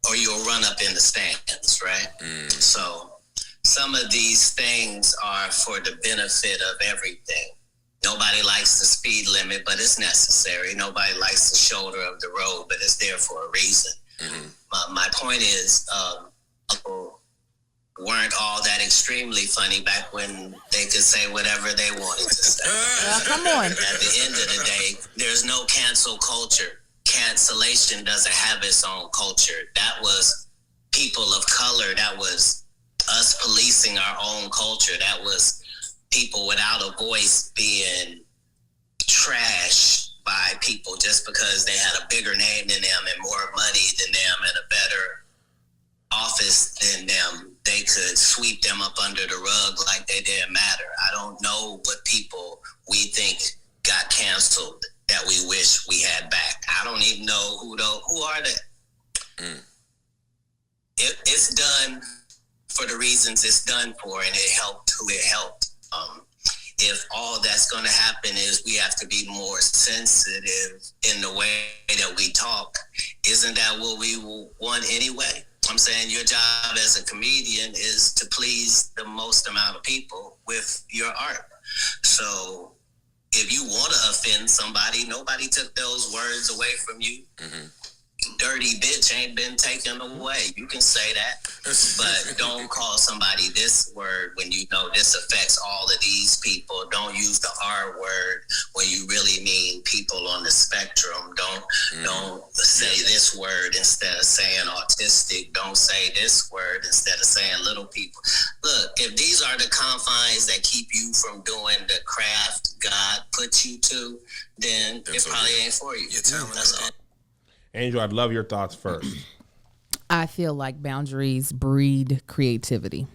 or you'll run up in the stands, right? So some of these things are for the benefit of everything. Nobody likes the speed limit, but it's necessary. Nobody likes the shoulder of the road, but it's there for a reason. My point is, people weren't all that extremely funny back when they could say whatever they wanted to say. Come on. At the end of the day, there's no cancel culture. Cancellation doesn't have its own culture. That was people of color. That was us policing our own culture. That was people without a voice being trashed by people just because they had a bigger name than them and more money than them and a better office than them. They could sweep them up under the rug like they didn't matter. I don't know what people we think got canceled that we wish we had back. I don't even know who are they. It's done for the reasons it's done for, and it helped who it helped. If all that's going to happen is we have to be more sensitive in the way that we talk, isn't that what we want anyway? I'm saying your job as a comedian is to please the most amount of people with your art. So if you want to offend somebody, nobody took those words away from you. Dirty bitch ain't been taken away. You can say that, but don't call somebody this word when you know this affects all of these people. Don't use the R word when you really mean people on the spectrum. Don't say this word instead of saying autistic. Don't say this word instead of saying little people. Look, if these are the confines that keep you from doing the craft God put you to, then it probably ain't for you. That's all. Angel, I'd love your thoughts first. I feel like boundaries breed creativity.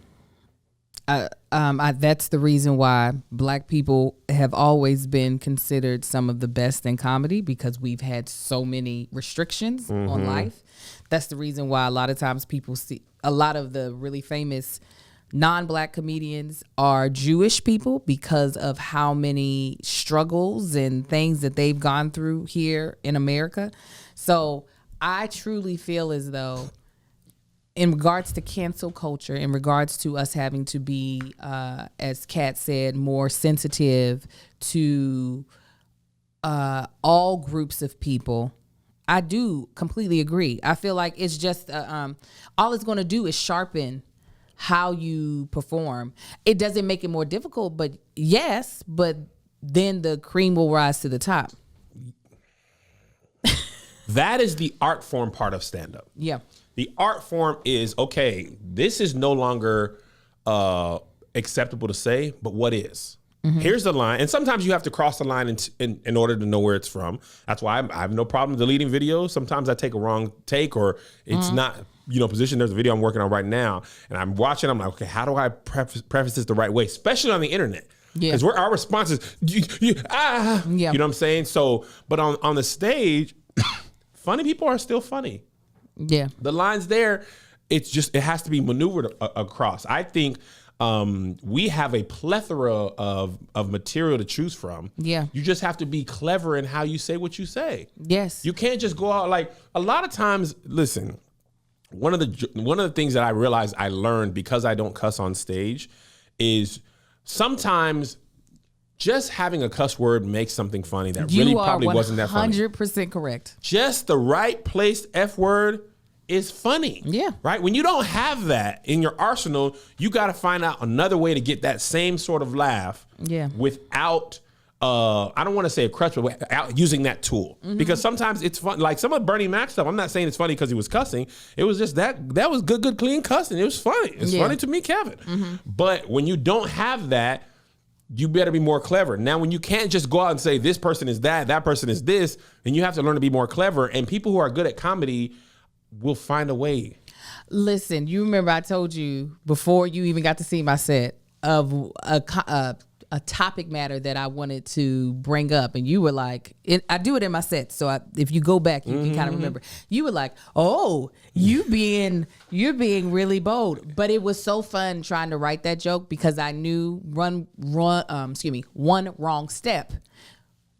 That's the reason why Black people have always been considered some of the best in comedy, because we've had so many restrictions on life. That's the reason why a lot of times people see a lot of the really famous non-Black comedians are Jewish people because of how many struggles and things that they've gone through here in America. So I truly feel as though in regards to cancel culture, in regards to us having to be, as Kat said, more sensitive to all groups of people, I do completely agree. I feel like it's just all it's going to do is sharpen how you perform. It doesn't make it more difficult, but yes, but then the cream will rise to the top. That is the art form part of stand-up. Yeah. The art form is, okay, this is no longer acceptable to say, but what is? Here's the line. And sometimes you have to cross the line in order to know where it's from. That's why I have no problem deleting videos. Sometimes I take a wrong take, or it's not, position. There's a video I'm working on right now, and I'm watching. I'm like, okay, how do I preface this the right way? Especially on the internet. Yeah. Because our response is, you know what I'm saying? So, but on the stage, funny people are still funny. Yeah. The lines there, it has to be maneuvered across. I think we have a plethora of material to choose from. Yeah. You just have to be clever in how you say what you say. Yes. You can't just go out like a lot of times. Listen, one of the things that I realized I learned because I don't cuss on stage is sometimes just having a cuss word makes something funny that really probably wasn't that funny. 100% correct. Just the right placed F word is funny. Yeah. Right? When you don't have that in your arsenal, you got to find out another way to get that same sort of laugh without, I don't want to say a crutch, but without using that tool. Because sometimes it's fun. Like some of Bernie Mac stuff, I'm not saying it's funny because he was cussing. It was just that was good, clean cussing. It was funny. It's funny to me, Kevin. But when you don't have that, you better be more clever. Now, when you can't just go out and say this person is that person is this, then you have to learn to be more clever. And people who are good at comedy will find a way. Listen, you remember I told you before you even got to see my set of a topic matter that I wanted to bring up, and you were like, I do it in my set, so if you go back, you can kind of remember. You were like, "Oh, you're being really bold," but it was so fun trying to write that joke because I knew one wrong step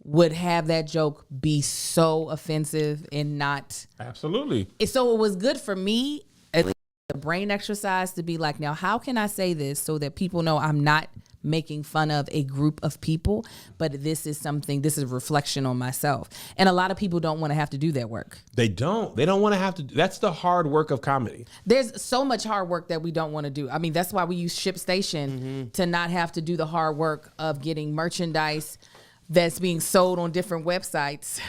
would have that joke be so offensive and not absolutely. So it was good for me, at least a brain exercise, to be like, now how can I say this so that people know I'm not making fun of a group of people, but this is a reflection on myself. And a lot of people don't want to have to do that work. They don't want to have to. That's the hard work of comedy. There's so much hard work that we don't want to do. I mean, that's why we use ShipStation to not have to do the hard work of getting merchandise that's being sold on different websites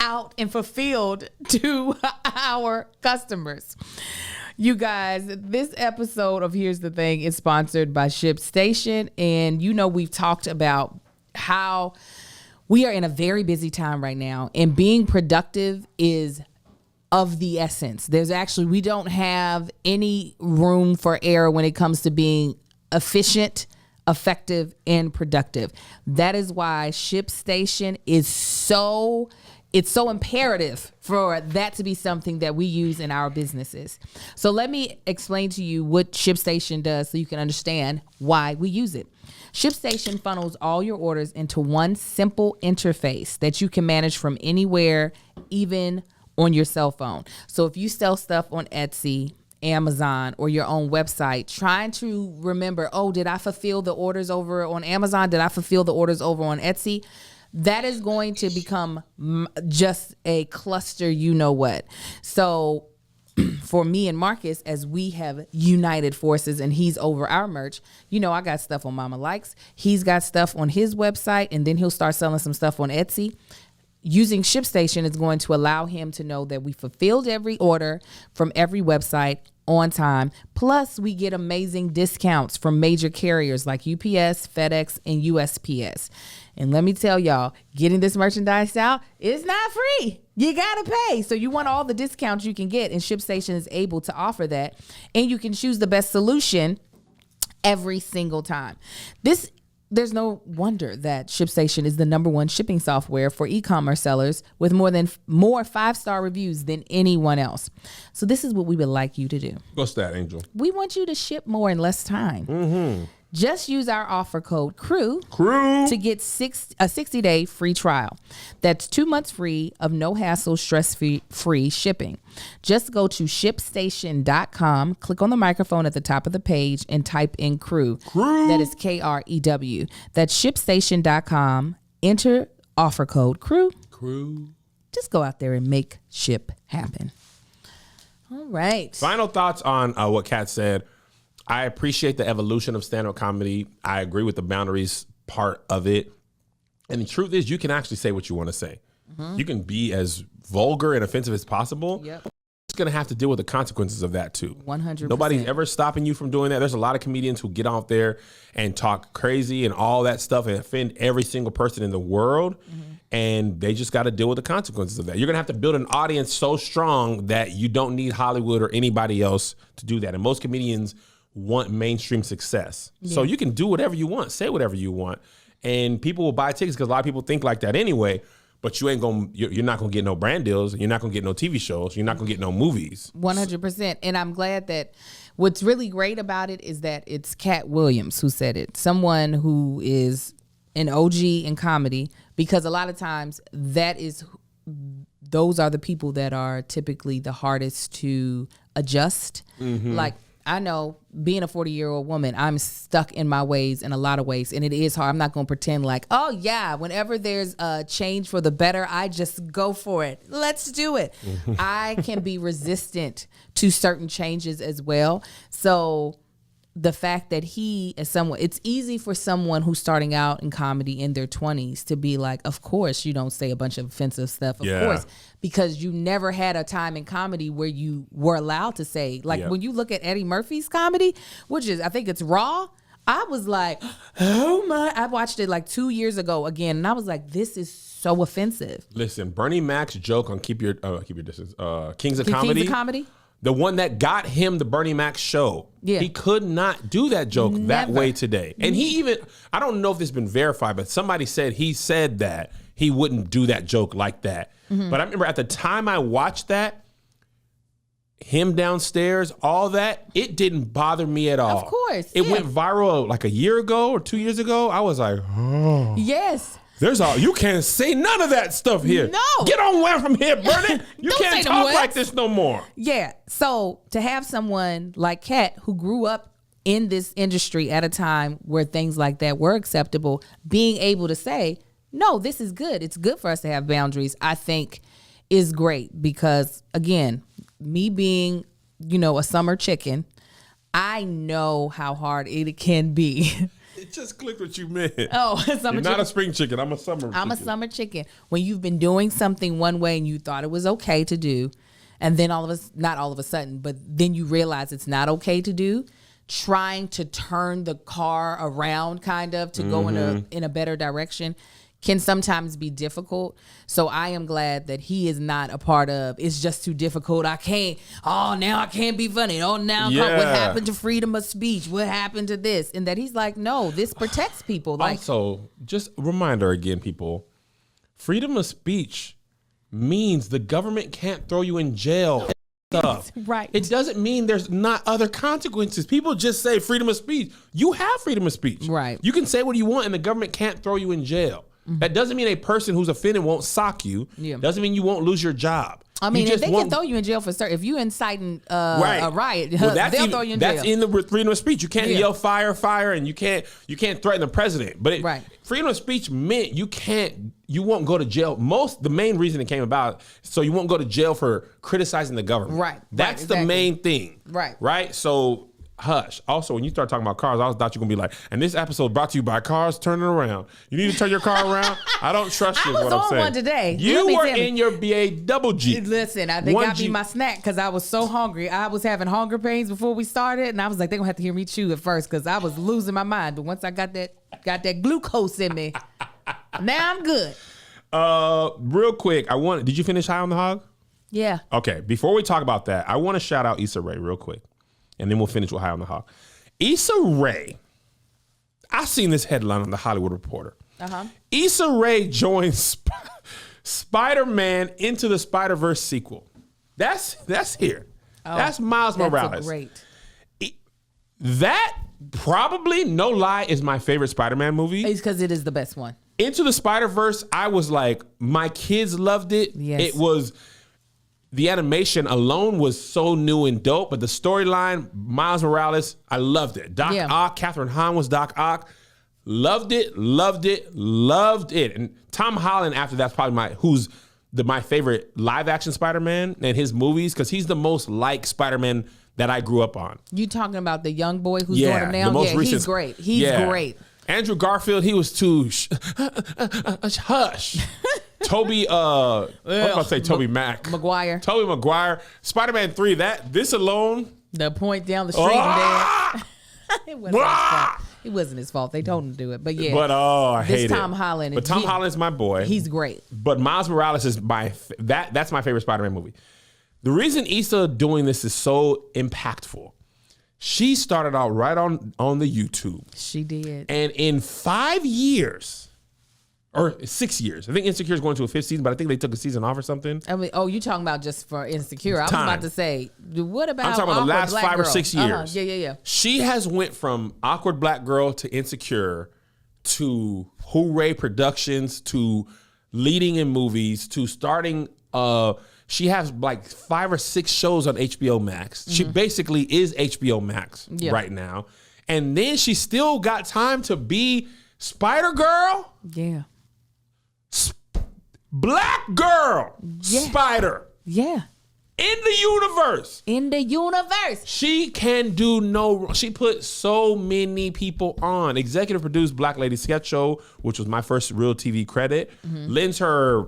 out and fulfilled to our customers. You guys, this episode of Here's the Thing is sponsored by ShipStation. And we've talked about how we are in a very busy time right now, and being productive is of the essence. We don't have any room for error when it comes to being efficient, effective, and productive. That is why ShipStation is so imperative for that to be something that we use in our businesses. So let me explain to you what ShipStation does so you can understand why we use it. ShipStation funnels all your orders into one simple interface that you can manage from anywhere, even on your cell phone. So if you sell stuff on Etsy, Amazon, or your own website, trying to remember, did I fulfill the orders over on Amazon? Did I fulfill the orders over on Etsy? That is going to become just a cluster, what. So for me and Marcus, as we have united forces and he's over our merch, I got stuff on Mama Likes. He's got stuff on his website, and then he'll start selling some stuff on Etsy. Using ShipStation is going to allow him to know that we fulfilled every order from every website on time. Plus, we get amazing discounts from major carriers like UPS, FedEx, and USPS. And let me tell y'all, getting this merchandise out is not free. You gotta pay. So you want all the discounts you can get, and ShipStation is able to offer that. And you can choose the best solution every single time. There's no wonder that ShipStation is the #1 shipping software for e-commerce sellers with more 5-star reviews than anyone else. So this is what we would like you to do. What's that, Angel? We want you to ship more in less time. Just use our offer code CREW to get a 60-day free trial. That's 2 months free of no hassle, stress-free shipping. Just go to ShipStation.com, click on the microphone at the top of the page, and type in CREW. That is KREW. That's ShipStation.com. Enter offer code CREW. Just go out there and make ship happen. All right. Final thoughts on what Kat said. I appreciate the evolution of stand-up comedy. I agree with the boundaries part of it. And the truth is, you can actually say what you want to say. You can be as vulgar and offensive as possible. Yep. You're just going to have to deal with the consequences of that too. 100%. Nobody's ever stopping you from doing that. There's a lot of comedians who get out there and talk crazy and all that stuff and offend every single person in the world. And they just got to deal with the consequences of that. You're going to have to build an audience so strong that you don't need Hollywood or anybody else to do that. And most comedians want mainstream success. So you can do whatever you want, say whatever you want, and people will buy tickets because a lot of people think like that anyway. But you're not gonna get no brand deals. You're not gonna get no TV shows. You're not gonna get no movies. 100%. And I'm glad that what's really great about it is that it's Cat Williams who said it. Someone who is an OG in comedy, because a lot of times those are the people that are typically the hardest to adjust. Like I know being a 40-year-old woman, I'm stuck in my ways in a lot of ways. And it is hard. I'm not going to pretend like, oh, yeah, whenever there's a change for the better, I just go for it. Let's do it. I can be resistant to certain changes as well. So the fact that he is someone, it's easy for someone who's starting out in comedy in their 20s to be like, of course you don't say a bunch of offensive stuff, of course, because you never had a time in comedy where you were allowed to say, like when you look at Eddie Murphy's comedy, which is, I think it's Raw, I was like, oh my, I watched it like 2 years ago again, and I was like, this is so offensive. Listen, Bernie Mac's joke on Keep Your Distance, Kings of Kings Comedy. of Comedy? The one that got him the Bernie Mac show. Yeah. He could not do that joke that way today. And he even, I don't know if this has been verified, but somebody said he said that he wouldn't do that joke like that. But I remember at the time I watched that, him downstairs, all that, it didn't bother me at all. Of course. It went viral like a year ago or 2 years ago. I was like, oh. Yes. You can't say none of that stuff here. No. Get on away from here, Bernie. You can't talk like this no more. Yeah. So to have someone like Kat who grew up in this industry at a time where things like that were acceptable, being able to say, no, this is good. It's good for us to have boundaries, I think is great because, again, me being, a summer chicken, I know how hard it can be. It just clicked what you meant. Oh, You're not a spring chicken. I'm a summer chicken. I'm a summer chicken. When you've been doing something one way and you thought it was okay to do, and then not all of a sudden, but then you realize it's not okay to do, trying to turn the car around kind of to go in a better direction can sometimes be difficult. So I am glad that he is not a part of, it's just too difficult. Now I can't be funny. Oh, now what happened to freedom of speech? What happened to this? And that he's like, no, this protects people. Like, also, just a reminder again, people, freedom of speech means the government can't throw you in jail. Stuff. Right. It doesn't mean there's not other consequences. People just say freedom of speech. You have freedom of speech. Right. You can say what you want and the government can't throw you in jail. That doesn't mean a person who's offended won't sock you. Yeah. Doesn't mean you won't lose your job. I mean, if they can throw you in jail for certain, if you inciting a riot, they'll throw you in jail. That's in the freedom of speech. You can't yell fire, fire, and you can't threaten the president. But freedom of speech meant you won't go to jail. The main reason it came about, so you won't go to jail for criticizing the government. Right. That's the main thing. Right. Right. So hush. Also, when you start talking about cars, I thought you were gonna be like, and this episode brought to you by cars turning around. You need to turn your car around. I don't trust you. I was on one today. You were in your BA double G. Listen, they got me my snack because I was so hungry. I was having hunger pains before we started, and I was like, they're gonna have to hear me chew at first because I was losing my mind. But once I got that glucose in me, now I'm good. Real quick, did you finish High on the Hog? Yeah. Okay. Before we talk about that, I want to shout out Issa Rae real quick. And then we'll finish with High on the Hog. Issa Rae, I seen this headline on the Hollywood Reporter. Issa Rae joins Spider-Man Into the Spiderverse sequel. That's here. That's Miles Morales. Great. That probably, no lie, is my favorite Spider-Man movie. It's because it is the best one. Into the Spider-Verse, I was like, my kids loved it. Yes. It was... The animation alone was so new and dope, but the storyline, Miles Morales, I loved it. Doc Ock, Catherine Hahn was Doc Ock. Loved it. And Tom Holland, after that's probably my favorite live action Spider-Man and his movies, because he's the most like Spider-Man that I grew up on. You talking about the young boy who's doing him now? The most recent, he's great. He's great. Andrew Garfield, he was too hush. Toby, I was about to say Toby Maguire. Toby Maguire. Spider-Man 3, this alone. The point down the street and it wasn't his fault. It wasn't his fault. They told him to do it. But yeah. But I hate it. Tom Holland. But Tom Holland's my boy. He's great. But Miles Morales is that's my favorite Spider-Man movie. The reason Issa doing this is so impactful, she started out right on the YouTube. She did. And in 5 years, or 6 years, I think Insecure is going to a 5th season, but I think they took a season off or something. I mean, you talking about just for Insecure? I was about to say, what about? I'm talking about the last 5 or 6 years. Yeah. She has went from Awkward Black Girl to Insecure to Hooray Productions to leading in movies to starting. She has like 5 or 6 shows on HBO Max. She basically is HBO Max right now. And then she still got time to be Spider Girl. Yeah. Black girl. Spider. Yeah. In the universe. In the universe. She can do no. She put so many people on. Executive produced Black Lady Sketch Show, which was my first real TV credit. Lends her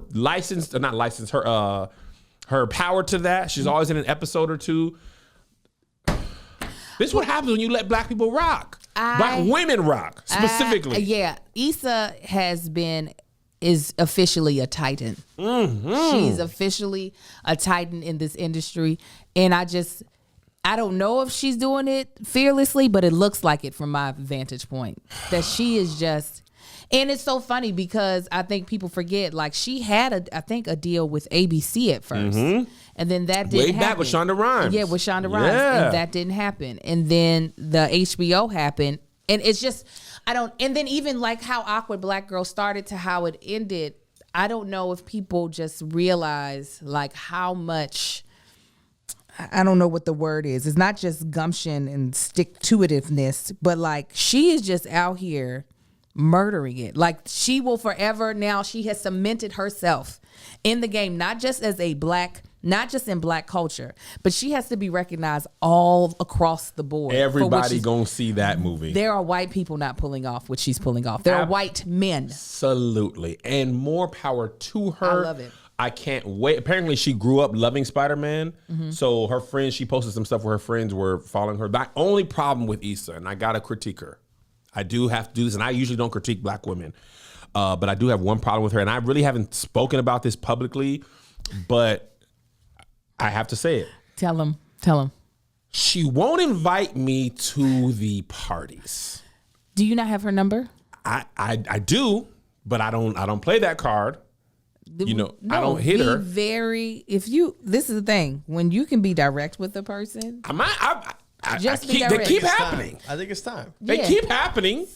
her power to that. She's always in an episode or two. This is what happens when you let black people rock. Black women rock, specifically. Issa is officially a titan. She's officially a titan in this industry. And I don't know if she's doing it fearlessly, but it looks like it from my vantage point. That she is just, and it's so funny because I think people forget, like she had a deal with ABC at first. And then that didn't happen. Way back with Shonda Rhimes. Yeah, with Shonda Rhimes. And that didn't happen. And then the HBO happened. And it's just, and then even like how Awkward Black Girl started to how it ended, I don't know if people just realize like how much, I don't know what the word is. It's not just gumption and stick-to-itiveness, but like she is just out here murdering it. Like she will forever now, she has cemented herself in the game, not just as a black, not just in black culture, but she has to be recognized all across the board. Everybody gonna see that movie. There are white people not pulling off what she's pulling off. There are white men. Absolutely. And more power to her. I love it. I can't wait. Apparently she grew up loving Spider-Man. So her friends, she posted some stuff where her friends were following her. My only problem with Issa, and I gotta critique her. I do have to do this, and I usually don't critique black women. But I do have one problem with her, and I really haven't spoken about this publicly, but I have to say it. Tell him. She won't invite me to the parties. Do you not have her number? I do, but I don't play that card. I don't hit her. This is the thing. When you can be direct with a person. They keep happening. I think it's time. They keep happening.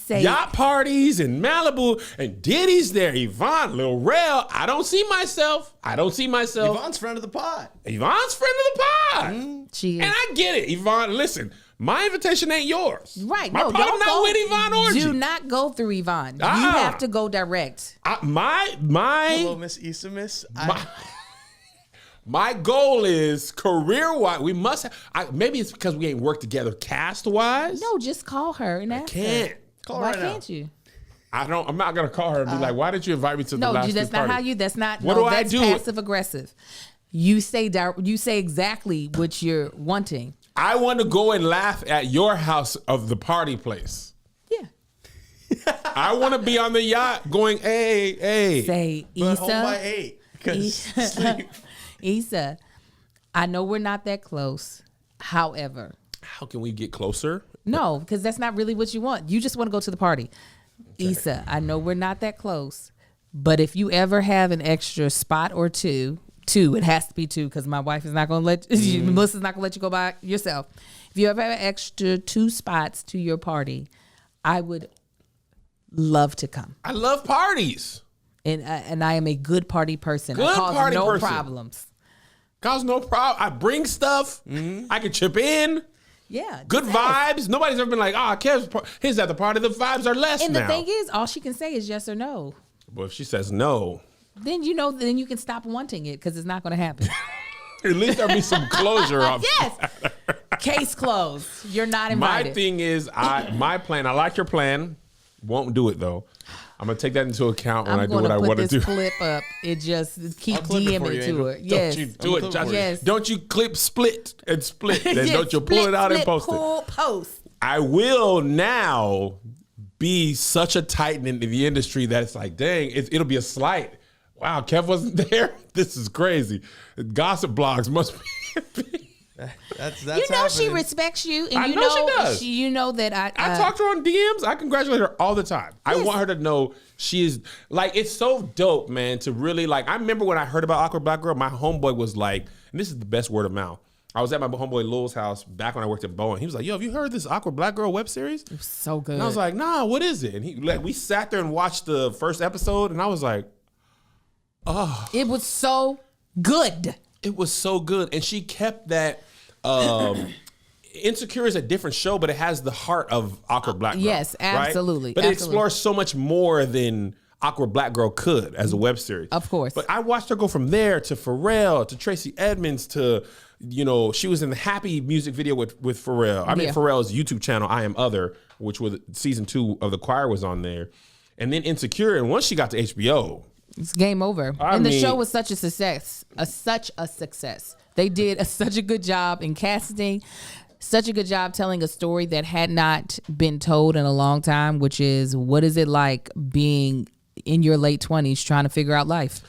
Yacht parties in Malibu and Diddy's there. Yvonne, Lil Rel. I don't see myself. Yvonne's friend of the pod. She is. And I get it, Yvonne. Listen, my invitation ain't yours. Right. My problem not with Yvonne Orgy. Do not go through Yvonne. You have to go direct. Hello, Miss Issa, Miss. My goal is career-wise. We must have, maybe it's because we ain't worked together cast-wise. No, just call her and ask her. Can't. Why can't you? I'm not gonna call her and be like, "Why didn't you invite me to the last that's not party?" how you. That's not. What no, do that's I do? Passive aggressive. You say exactly what you're wanting. I want to go and laugh at your house of the party place. Yeah. I want to be on the yacht going, hey. Say, But Issa. home by 8 because sleep. Issa, I know we're not that close. However, How can we get closer? no, because that's not really what you want. You just want to go to the party. Okay. Issa, I know we're not that close, but if you ever have an extra spot or two, it has to be 2 because my wife is not going to Melissa's not going to let you go by yourself. If you ever have an extra 2 spots to your party, I would love to come. I love parties. And I am a good party person. Good I cause party no person. problems. Cause no problem. I bring stuff. I can chip in. Yeah. Good vibes. Nobody's ever been like, Kev's at the party. The vibes are less and now. the thing is, all she can say is yes or no. Well, if she says no, then you can stop wanting it because it's not going to happen. at least there'll be some closure. Yes. Case closed. You're not invited. My thing is, my plan. I like your plan. Won't do it though. I'm gonna take that into account when I do what I want to do. I'm gonna put this clip up. It just keep DMing to her. Yes. Don't you do it, Josh. Yes. Don't you clip split and split. Then yes, don't you pull it out and post it. Post. I will now be such a titan in the industry that it's like, dang, it'll be a slight. Wow, Kev wasn't there. This is crazy. Gossip blogs must be. That's happening. She respects you, and I know she does. You know that I talk to her on DMs. I congratulate her all the time. Yes. I want her to know she is like, it's so dope, man. To really like, I remember when I heard about Awkward Black Girl, my homeboy was like, and this is the best word of mouth. I was at my homeboy Lil's house back when I worked at Boeing. He was like, "Yo, have you heard this Awkward Black Girl web series?" It was so good. And I was like, "Nah, what is it?" And we sat there and watched the first episode, and I was like, "Oh." It was so good. It was so good, and she kept that. Insecure is a different show, but it has the heart of Awkward Black Girl. Yes, absolutely. Right? But it explores so much more than Awkward Black Girl could as a web series. Of course. But I watched her go from there to Pharrell to Tracy Edmonds to, she was in the Happy music video with Pharrell. I mean, Pharrell's YouTube channel, I Am Other, which was season 2 of The Choir was on there. And then Insecure. And once she got to HBO, it's game over. The show was such a success. Such a success. They did such a good job in casting. Such a good job telling a story that had not been told in a long time, which is what is it like being in your late 20s trying to figure out life?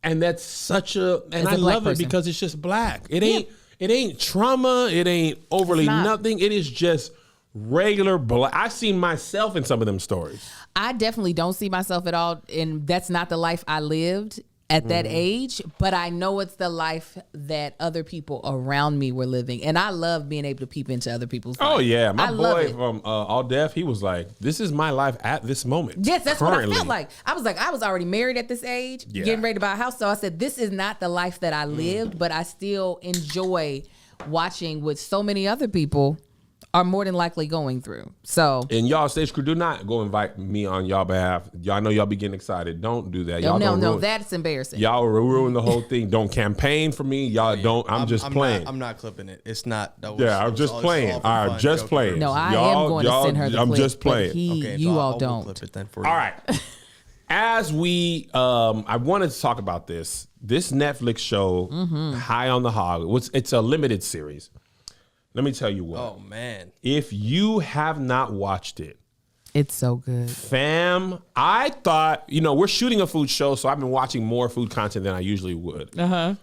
And that's and I love it because it's just black. It ain't trauma. It ain't overly nothing. It is just regular black. I've seen myself in some of them stories. I definitely don't see myself at all, and that's not the life I lived at that age, but I know it's the life that other people around me were living. And I love being able to peep into other people's life. Oh, yeah. My boy from All Deaf, he was like, this is my life at this moment. Yes, that's what I felt like. I was already married at this age, getting ready to buy a house. So I said, this is not the life that I lived, but I still enjoy watching what so many other people are more than likely going through. So, and y'all stage crew, do not go invite me on y'all behalf. Y'all know y'all be getting excited. Don't do that. Y'all no, that's embarrassing. Y'all ruin the whole thing. Don't campaign for me. Y'all don't. I'm just playing. I'm not clipping it. It's not. I'm just playing. All right, just playing. No, I am going to send her the clip. I'm just playing. Okay, you all don't. Clip it then for you. All right. As we, I wanted to talk about this Netflix show, High on the Hog. It's a limited series. Let me tell you what. Oh, man. If you have not watched it. It's so good. Fam, I thought, we're shooting a food show, so I've been watching more food content than I usually would. Uh-huh.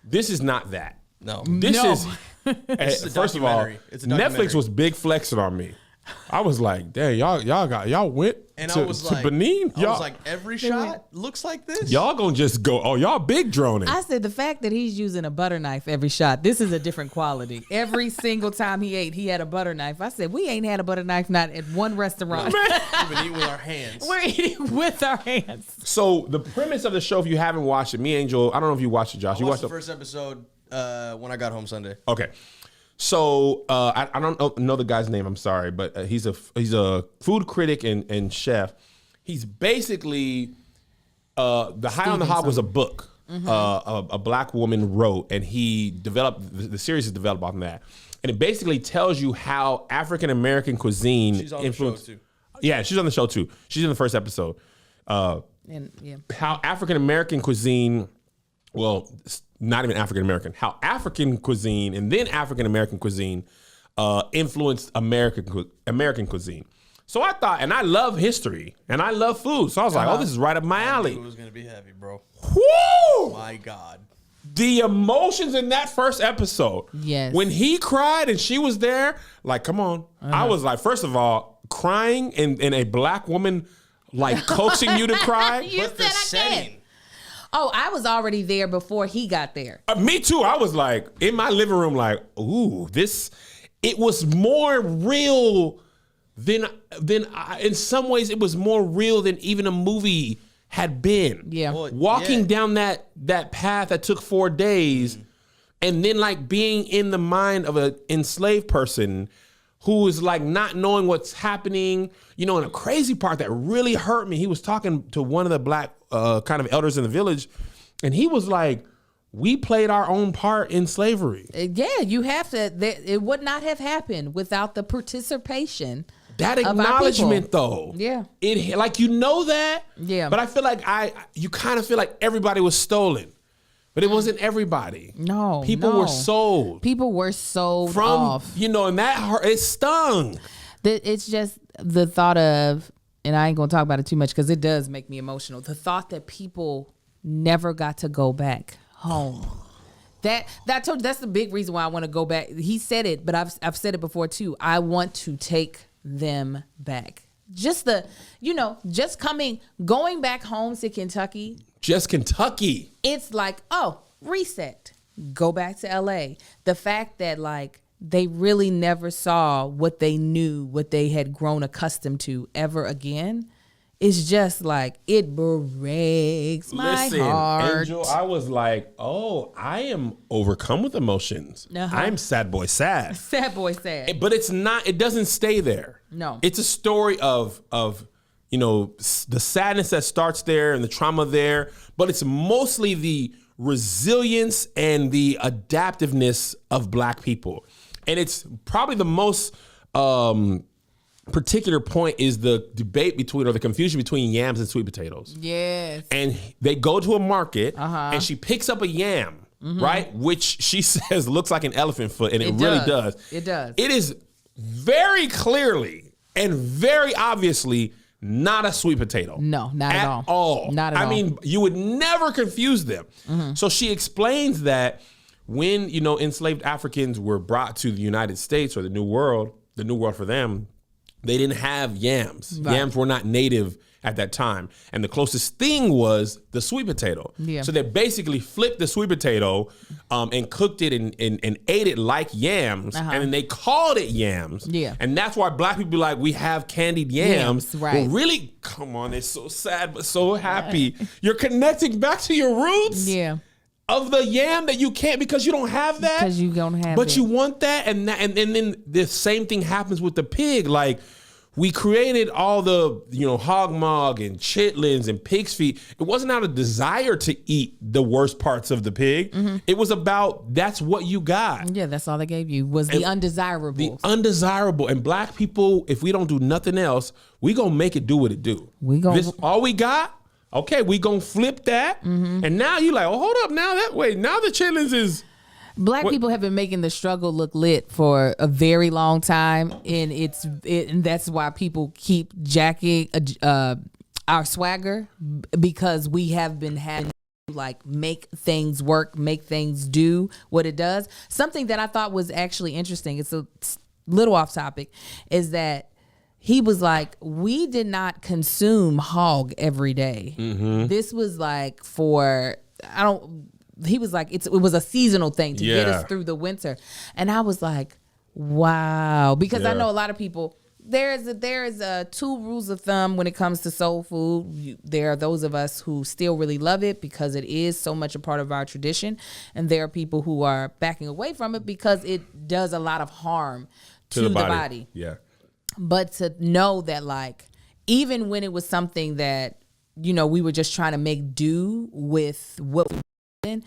This is not that. No. This is first of all, Netflix was big flexing on me. I was like, dang, y'all went to Benin? I was like, every shot looks like this? Y'all gonna just go, y'all big droning. I said the fact that he's using a butter knife every shot, this is a different quality. Every single time he ate, he had a butter knife. I said, we ain't had a butter knife not at one restaurant. We've been eating with our hands. We're eating with our hands. So the premise of the show, if you haven't watched it, me, Angel, I don't know if you watched it, Josh. I watched the first episode when I got home Sunday. Okay. So I don't know the guy's name. I'm sorry, but he's a food critic and chef. He's basically the High on the Hog was a book a black woman wrote, and he developed the series is developed on that, and it basically tells you how African American cuisine influenced. The show too. Yeah, she's on the show too. She's in the first episode. How African American cuisine. Well, not even African American. How African cuisine and then African American cuisine influenced American cuisine. So I thought, and I love history and I love food. So I was like, oh, this is right up my alley. It was gonna be heavy, bro. Woo! My God. The emotions in that first episode. Yes. When he cried and she was there, like, come on. I was like, first of all, crying and a black woman like coaxing you to cry. You said I can't. Oh, I was already there before he got there. Me too. I was like in my living room, like, ooh, it was more real than in some ways it was more real than even a movie had been. Yeah. Well, Walking down that path that took 4 days and then like being in the mind of an enslaved person who is like not knowing what's happening, and a crazy part that really hurt me. He was talking to one of the black kind of elders in the village, and he was like, we played our own part in slavery. Yeah, you have to. It would not have happened without the participation. That acknowledgement, though. Yeah. It like that. Yeah. But I feel like you kind of feel like everybody was stolen. But it wasn't everybody. No. People were sold. People were sold from off. And that hurt, it stung. It's just the thought of, and I ain't gonna talk about it too much because it does make me emotional. The thought that people never got to go back home. That's the big reason why I want to go back. He said it, but I've said it before too. I want to take them back. Just going back home to Kentucky. Just Kentucky. It's like, reset. Go back to LA. The fact that like they really never saw what they knew, what they had grown accustomed to ever again. it's just like it breaks my heart. Angel, I was like, oh, I am overcome with emotions. I'm sad boy sad. Sad boy sad. But it's not, it doesn't stay there. No. It's a story of you know, the sadness that starts there and the trauma there, but it's mostly the resilience and the adaptiveness of Black people. And it's probably the most particular point is the debate between, or the confusion between yams and sweet potatoes. Yes. And they go to a market and she picks up a yam, right? Which she says looks like an elephant foot, and it really does. It does. It is very clearly and very obviously not a sweet potato. No, not at all. Not at all. I mean, you would never confuse them. So she explains that when, you know, enslaved Africans were brought to the United States or the New World for them, they didn't have yams. Right. Yams were not native at that time. And the closest thing was the sweet potato. Yeah. So they basically flipped the sweet potato and cooked it and ate it like yams. And then they called it yams. Yeah. And that's why Black people be like, we have candied yams. Right. Well, really, come on, it's so sad but so happy. You're connecting back to your roots. Yeah. Of the yam that you can't because you don't have that. Because you don't have but it. you want that, and then the same thing happens with the pig. Like, we created all the, you know, hog mog and chitlins and pig's feet. It wasn't out of desire to eat the worst parts of the pig. It was about, that's what you got. Yeah, that's all they gave you was the undesirable. The undesirable. And Black people, if we don't do nothing else, we gonna make it do what it do. This all we got. Okay, we gonna flip that, and now you like, oh, hold up, now that way, now the chitlins is. Black people have been making the struggle look lit for a very long time, and and that's why people keep jacking our swagger, because we have been having to like make things work, make things do what it does. Something that I thought was actually interesting, it's a little off topic, is that he was like, we did not consume hog every day. This was like he was like, it was a seasonal thing to get us through the winter. And I was like, wow. Because I know a lot of people, there is a two rules of thumb when it comes to soul food. There are those of us who still really love it because it is so much a part of our tradition. And there are people who are backing away from it because it does a lot of harm to the body. Yeah. But to know that, like, even when it was something that, you know, we were just trying to make do with what we were doing,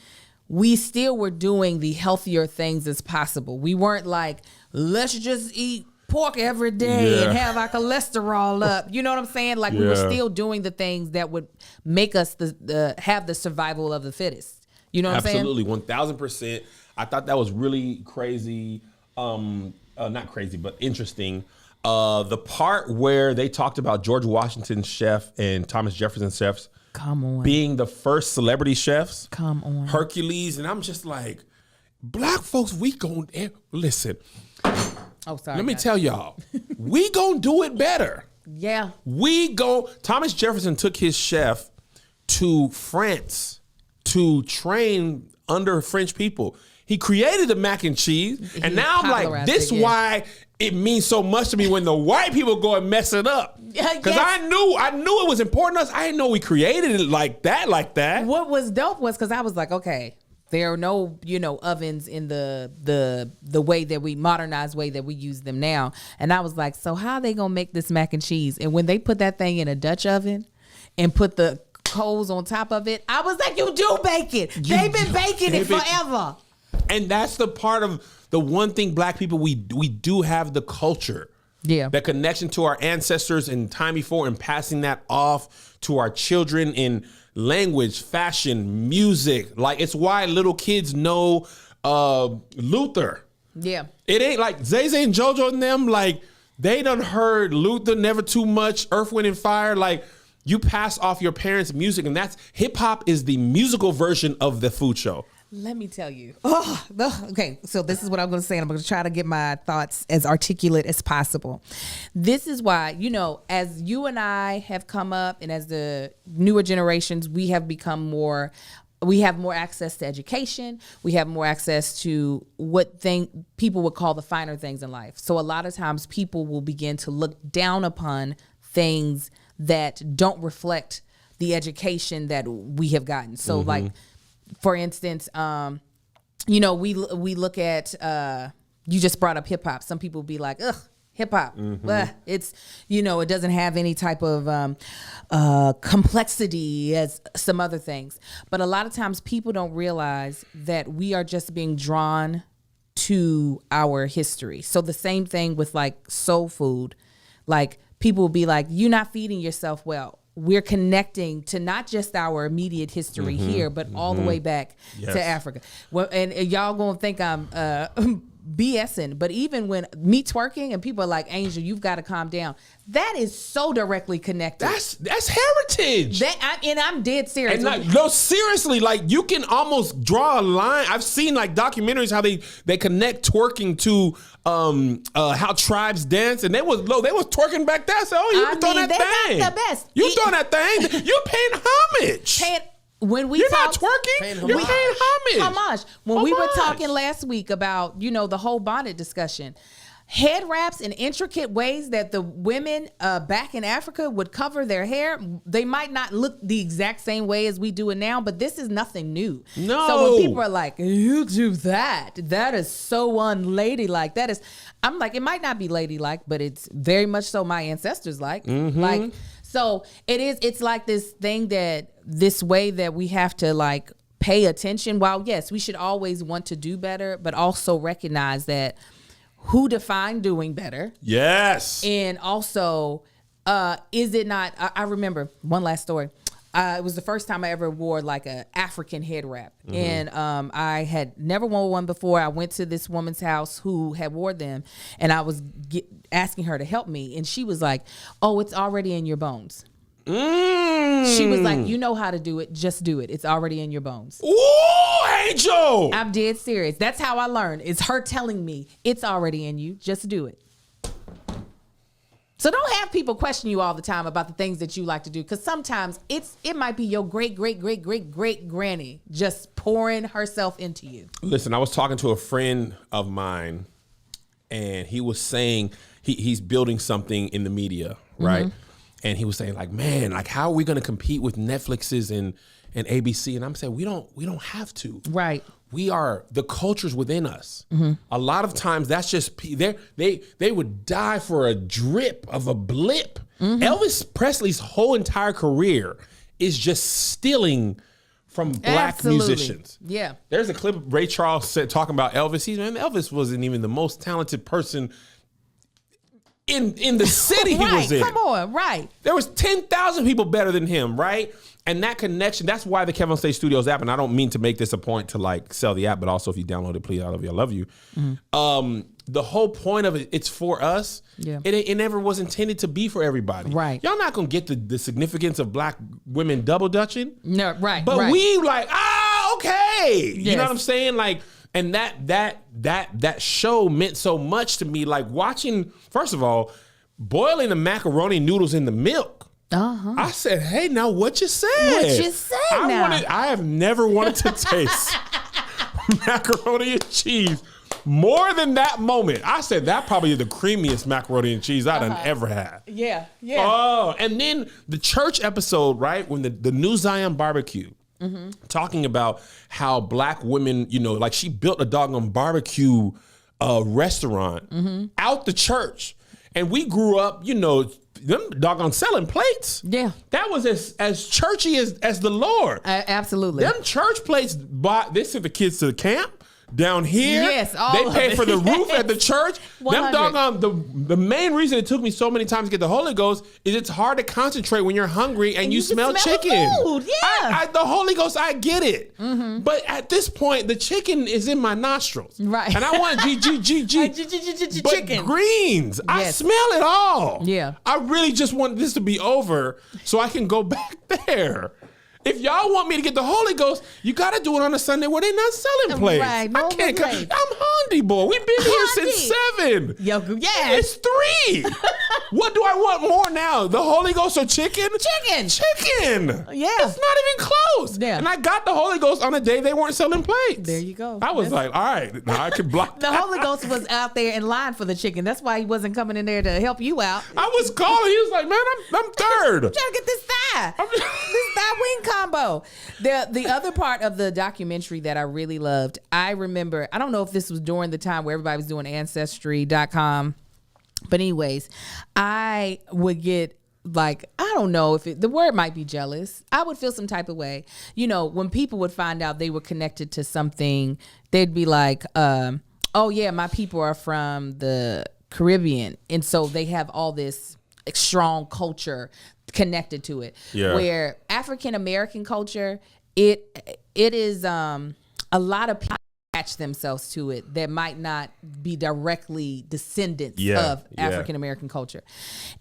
we still were doing the healthier things as possible. We weren't like, let's just eat pork every day and have our cholesterol up. You know what I'm saying? Like, we were still doing the things that would make us have the survival of the fittest. You know what I'm saying? Absolutely, 1000%. I thought that was really crazy. Not crazy, but interesting. The part where they talked about George Washington's chef and Thomas Jefferson's chefs being the first celebrity chefs. Come on. Hercules. And I'm just like, Black folks, we gon' listen. Oh, sorry. Let me tell y'all, we gon' do it better. Yeah. Thomas Jefferson took his chef to France to train under French people. He created the mac and cheese. And now I'm like, this why it means so much to me when the white people go and mess it up. Because I knew it was important to us. I didn't know we created it like that. What was dope was because I was like, okay, there are no, you know, ovens in the way that we modernized way that we use them now. And I was like, so how are they gonna make this mac and cheese? And when they put that thing in a Dutch oven and put the coals on top of it, I was like, you do bake it. They've been baking it forever. And that's the part of the one thing Black people, we do have the culture. Yeah. That connection to our ancestors in time before and passing that off to our children in language, fashion, music. Like, it's why little kids know Luther. Yeah. It ain't like Zay and JoJo and them, like, they done heard Luther, Never Too Much, Earth, Wind and Fire. Like, you pass off your parents' music, and that's hip hop is the musical version of the food show. Let me tell you. Okay, so this is what I'm going to say, and I'm going to try to get my thoughts as articulate as possible. This is why, you know, as you and I have come up, and as the newer generations, we have become we have more access to education. We have more access to what people would call the finer things in life. So a lot of times people will begin to look down upon things that don't reflect the education that we have gotten. So like, for instance, we look at, you just brought up hip hop. Some people be like, ugh, hip hop. It's, it doesn't have any type of complexity as some other things. But a lot of times people don't realize that we are just being drawn to our history. So the same thing with like soul food. Like people will be like, you're not feeding yourself well. We're connecting to not just our immediate history here, but all the way back to Africa. Well, and y'all gonna think I'm BSing, but even when me twerking and people are like, Angel, you've got to calm down. That is so directly connected. That's heritage. And I'm dead serious. And no, seriously, like you can almost draw a line. I've seen like documentaries how they connect twerking to how tribes dance, and they was twerking back there. So you throwing that thing. Got the best. You throwing that thing. You paying homage. When we You're not twerking. You're paying homage. When we were talking last week about, the whole bonnet discussion, head wraps in intricate ways that the women back in Africa would cover their hair. They might not look the exact same way as we do it now, but this is nothing new. No. So when people are like, you do that is so unladylike. I'm like, it might not be ladylike, but it's very much so my ancestors like. Like, so it's like this thing this way that we have to like pay attention. While yes, we should always want to do better, but also recognize that who defined doing better. Yes. And also, is it not, I remember one last story. It was the first time I ever wore like a African head wrap. And I had never worn one before. I went to this woman's house who had wore them, and I was asking her to help me. And she was like, oh, it's already in your bones. She was like, you know how to do it. Just do it. It's already in your bones. Ooh, Angel. I'm dead serious. That's how I learned. It's her telling me it's already in you. Just do it. So don't have people question you all the time about the things that you like to do, because sometimes it might be your great granny just pouring herself into you. Listen, I was talking to a friend of mine, and he was saying he's building something in the media, right? And he was saying like, man, like how are we going to compete with Netflix's and ABC? And I'm saying we don't have to. Right. We are, the culture's within us. A lot of times that's just, they would die for a drip of a blip. Elvis Presley's whole entire career is just stealing from black musicians. Yeah. There's a clip Ray Charles said talking about Elvis. Elvis wasn't even the most talented person in the city he was in. Come on, right. There was 10,000 people better than him, right? And that connection, that's why the KevOnStage Studios app, and I don't mean to make this a point to like sell the app, but also if you download it, please, I love you. The whole point of it, it's for us. Yeah. It never was intended to be for everybody. Right. Y'all not gonna get the significance of black women double dutching. No, right. But right. we like, okay. Yes. You know what I'm saying? Like, and that show meant so much to me. Like watching, first of all, boiling the macaroni noodles in the milk. I said, hey, now what you said? What you said now? I have never wanted to taste macaroni and cheese more than that moment. I said that probably is the creamiest macaroni and cheese I've ever had. Yeah. Oh, and then the church episode, right? When the New Zion barbecue, talking about how black women, like she built a doggone barbecue restaurant out the church. And we grew up, them doggone selling plates. Yeah. That was as churchy as the Lord. Absolutely. Them church plates they sent the kids to the camp down here. Yes, all they of paid it. for the roof at the church. 100. Them doggone the main reason it took me so many times to get the Holy Ghost is it's hard to concentrate when you're hungry and you smell chicken. The food. Yeah. The Holy Ghost, I get it. But at this point, the chicken is in my nostrils. Right. And I want But chicken. greens, I smell it all. Yeah. I really just want this to be over so I can go back there. If y'all want me to get the Holy Ghost, you got to do it on a Sunday where they not selling plates. Right, I can't. plates. I'm hungry, boy. We've been here since 7. Yo, yeah. It's 3. What do I want more now? The Holy Ghost or chicken? Chicken. Yeah. It's not even close. Yeah. And I got the Holy Ghost on a day they weren't selling plates. There you go. I was like, all right, now I can block The Holy Ghost was out there in line for the chicken. That's why he wasn't coming in there to help you out. I was calling. He was like, man, I'm third. I'm trying to get this thigh. This thigh wing combo. The other part of the documentary that I really loved, I remember, I don't know if this was during the time where everybody was doing Ancestry.com, but anyways, I would get like, I don't know if the word might be jealous. I would feel some type of way. You know, when people would find out they were connected to something, they'd be like, oh yeah, my people are from the Caribbean. And so they have all this strong culture connected to it. Yeah. Where African American culture, it is a lot of people attach themselves to it that might not be directly descendants of African American culture.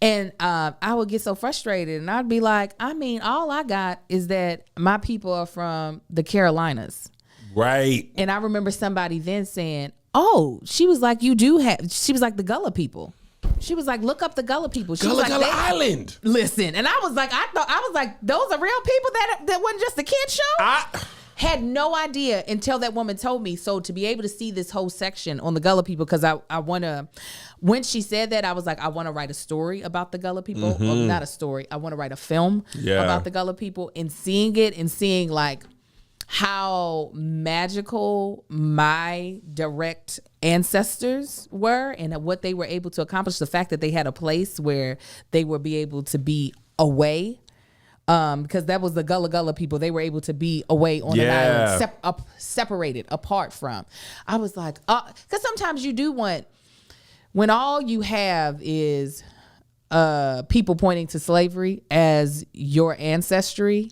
And I would get so frustrated and I'd be like, I mean, all I got is that my people are from the Carolinas. Right. And I remember somebody then saying, oh, she was like, she was like the Gullah people. She was like, look up the Gullah people. She was like, Gullah Island. Listen, and I was like, those are real people that wasn't just a kid show. Had no idea until that woman told me. So to be able to see this whole section on the Gullah people, because I want to, when she said that, I was like, I want to write a story about the Gullah people. Well, not a story. I want to write a film about the Gullah people, and seeing it and seeing like how magical my direct ancestors were and what they were able to accomplish. The fact that they had a place where they would be able to be away. Because that was the Gullah people. They were able to be away on an island, separated, apart from. I was like, because sometimes you do want, when all you have is people pointing to slavery as your ancestry,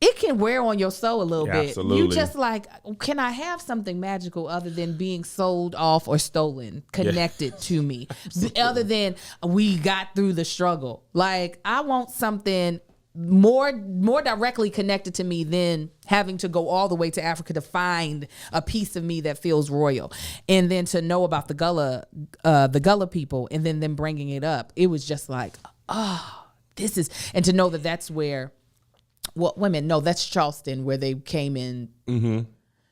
it can wear on your soul a little bit. Absolutely. You just like, can I have something magical other than being sold off or stolen, connected to me, other than we got through the struggle? Like, I want something more directly connected to me than having to go all the way to Africa to find a piece of me that feels royal, and then to know about the Gullah people, and then them bringing it up. It was just like, this is, and to know that that's where, that's Charleston, where they came in. Mm-hmm.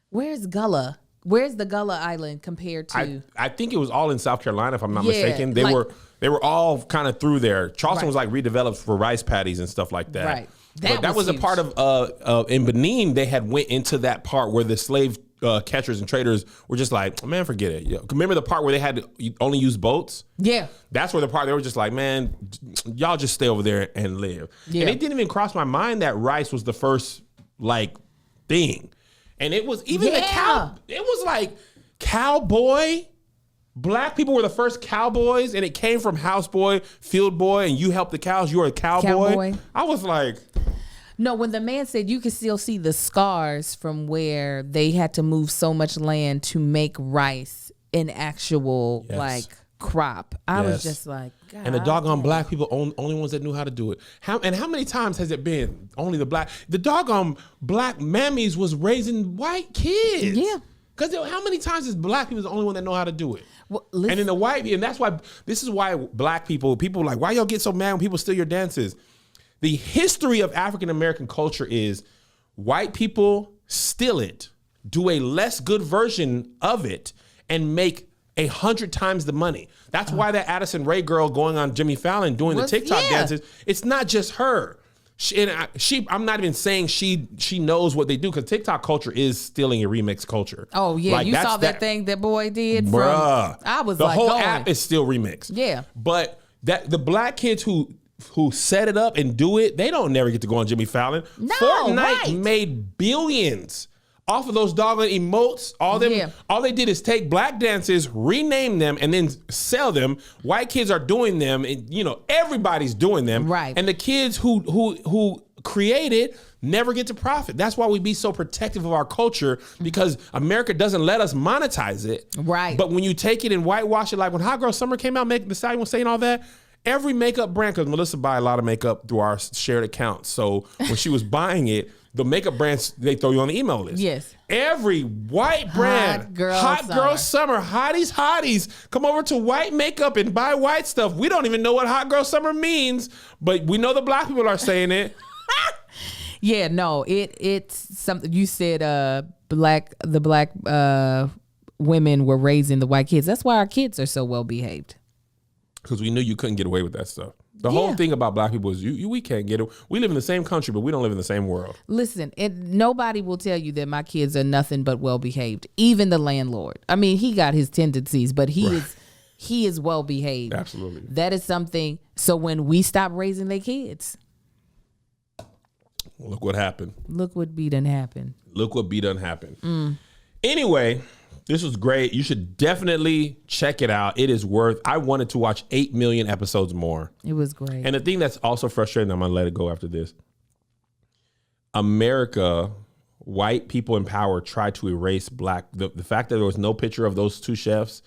Where's Gullah? Where's the Gullah Island compared to? I think it was all in South Carolina, if I'm not mistaken. They were all kind of through there. Charleston was like redeveloped for rice paddies and stuff like that. Right. That was huge. a part of in Benin. They had went into that part where the slave catchers and traders were just like, man, forget it. Remember the part where they had to only use boats? Yeah. That's where the part they were just like, man, y'all just stay over there and live. Yeah. And it didn't even cross my mind that rice was the first like thing. And it was even the cow. It was like cowboy. Black people were the first cowboys, and it came from houseboy, field boy, and you help the cows. You were a cowboy. I was like, no. When the man said you could still see the scars from where they had to move so much land to make rice an actual like crop, I was just like, God. And the doggone black people only ones that knew how to do it. How many times has it been only the doggone black mammies was raising white kids? Yeah. Because how many times is black people the only one that know how to do it? Well, and in the white, and that's why this is why black people like, why y'all get so mad when people steal your dances? The history of African American culture is white people steal it, do a less good version of it, and make 100 times the money. That's why that Addison Rae girl going on Jimmy Fallon doing the TikTok dances. It's not just her. I'm not even saying she knows what they do, because TikTok culture is stealing a remix culture. Oh yeah, like, you saw that thing that boy did. Bruh, I was the like, whole app is still remixed. Yeah, but that the black kids who set it up and do it, they don't never get to go on Jimmy Fallon. No, Fortnite made billions off of those doggone emotes. All they did is take black dances, rename them, and then sell them. White kids are doing them, and everybody's doing them. Right. And the kids who create it never get to profit. That's why we be so protective of our culture, because America doesn't let us monetize it. Right. But when you take it and whitewash it, like when Hot Girl Summer came out, Megan Thee Stallion was saying all that, Every makeup brand, because Melissa buy a lot of makeup through our shared accounts. So when she was buying it, the makeup brands, they throw you on the email list. Yes. Every white brand, hot girl summer, hotties, come over to white makeup and buy white stuff. We don't even know what hot girl summer means, but we know the black people are saying it. Yeah, no, it's something you said. The black women were raising the white kids. That's why our kids are so well behaved. Because we knew you couldn't get away with that stuff. The whole thing about black people is we can't get it. We live in the same country, but we don't live in the same world. Listen, nobody will tell you that my kids are nothing but well behaved. Even the landlord. I mean, he got his tendencies, but he is well behaved. Absolutely. That is something. So when we stop raising their kids, look what happened. Look what be done happened. Anyway, this was great. You should definitely check it out. It is worth. I wanted to watch 8 million episodes more. It was great. And the thing that's also frustrating, I'm going to let it go after this. America, white people in power tried to erase black. The fact that there was no picture of those two chefs,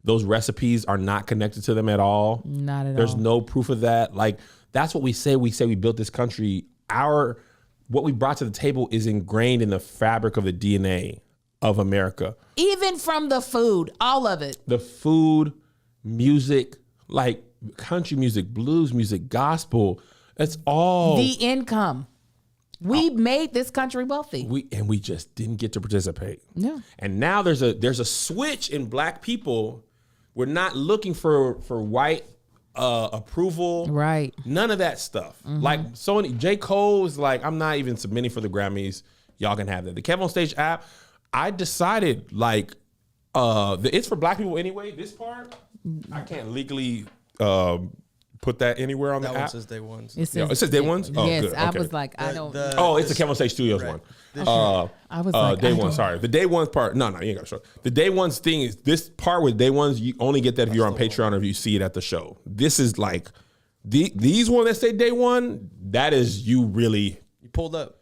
those recipes are not connected to them at all. Not at all. There's no proof of that. Like, that's what we say. We say we built this country. What we brought to the table is ingrained in the fabric of the DNA of America. Even from the food, all of it. The food, music, like country music, blues music, gospel. It's all the income. We made this country wealthy. We just didn't get to participate. Yeah. And now there's a switch in black people. We're not looking for white approval. Right. None of that stuff. Like J. Cole is like, I'm not even submitting for the Grammys. Y'all can have that. The KevOnStage app, I decided like it's for black people anyway. This part, I can't legally put that anywhere on the app. That one says Day Ones. It says Day Ones? Oh, yes, good. I Okay. was like, I don't. It's the KevOnStage Studios one. I was like, Day One. Sorry, the Day Ones part. No, you ain't got to show. The Day Ones thing is this part with Day Ones. You only get that if you're on Patreon or if you see it at the show. This is like these one that say Day One. That is you really. You pulled up.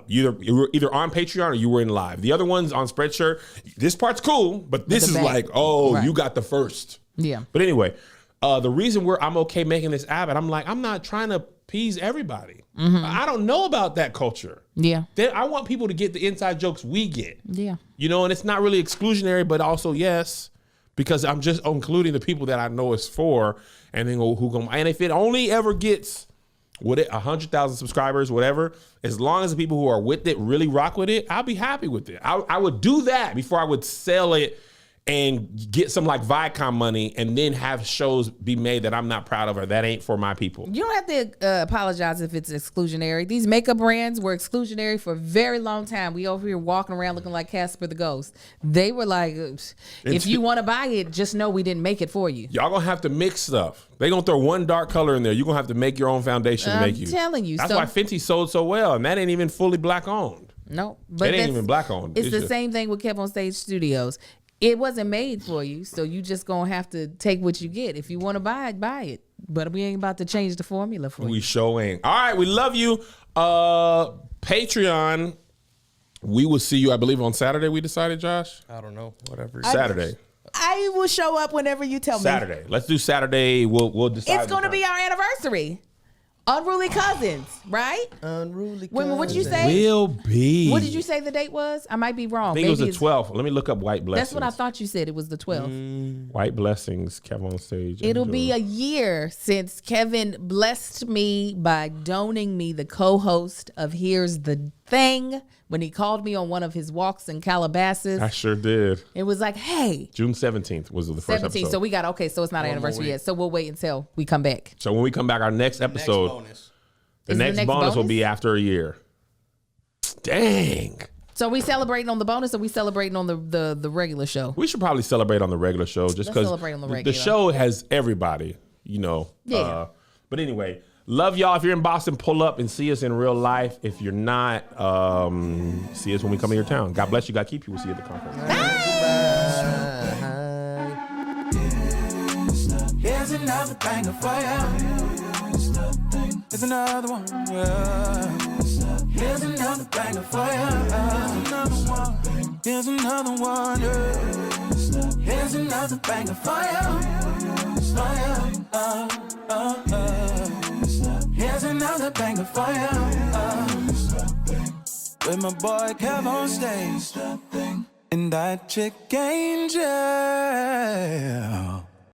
You were either on Patreon or you were in live. The other ones on Spreadshirt, this part's cool, but this is like, right. You got the first. Yeah. But anyway, the reason I'm okay making this app, and I'm like, I'm not trying to appease everybody. I don't know about that culture. Yeah. I want people to get the inside jokes we get. Yeah. And it's not really exclusionary, but also yes, because I'm just including the people that I know it's for, and then and if it only ever gets 100,000 subscribers, whatever, as long as the people who are with it really rock with it, I'll be happy with it. I would do that before I would sell it and get some like Viacom money and then have shows be made that I'm not proud of or that ain't for my people. You don't have to apologize if it's exclusionary. These makeup brands were exclusionary for a very long time. We over here walking around looking like Casper the Ghost. They were like, if you want to buy it, just know we didn't make it for you. Y'all gonna have to mix stuff. They gonna throw one dark color in there. You're gonna have to make your own foundation to make you. I'm telling you. That's why Fenty sold so well, and that ain't even fully black owned. No. But it ain't even black owned. It's the same thing with KevOnStage Studios. It wasn't made for you, so you just gonna have to take what you get. If you want to buy it. But we ain't about to change the formula for you. We sure ain't. All right, we love you. Patreon. We will see you, I believe, on Saturday. We decided, Josh. I don't know. Whatever. Saturday. I will show up whenever you tell me. Saturday. Let's do Saturday. We'll decide. It's gonna be our anniversary. Unruly Cousins, right? Unruly Cousins. What did you say? Will be. What did you say the date was? I might be wrong. I think it was the 12th. Let me look up White Blessings. That's what I thought you said. It was the 12th. White Blessings, KevOnStage. It'll be a year since Kevin blessed me by donating me the co-host of Here's the Thing when he called me on one of his walks in Calabasas. I sure did. It was like, hey. June 17th was the first episode. So we got, so it's not an anniversary yet. So we'll wait until we come back. So when we come back, our next episode. The next bonus will be after a year. Dang. So are we celebrating on the bonus or are we celebrating on the regular show? We should probably celebrate on the regular show just because the show has everybody, Yeah. But anyway, love y'all. If you're in Boston, pull up and see us in real life. If you're not, see us when we come in your town. God bless you. God keep you. We'll see you at the conference. Here's another banger for you. Here's another one, yeah. Here's another banger for you. Here's another one, yeah. Here's another banger for you. Here's another banger for you. With my boy KevOnStage and that chick Angel.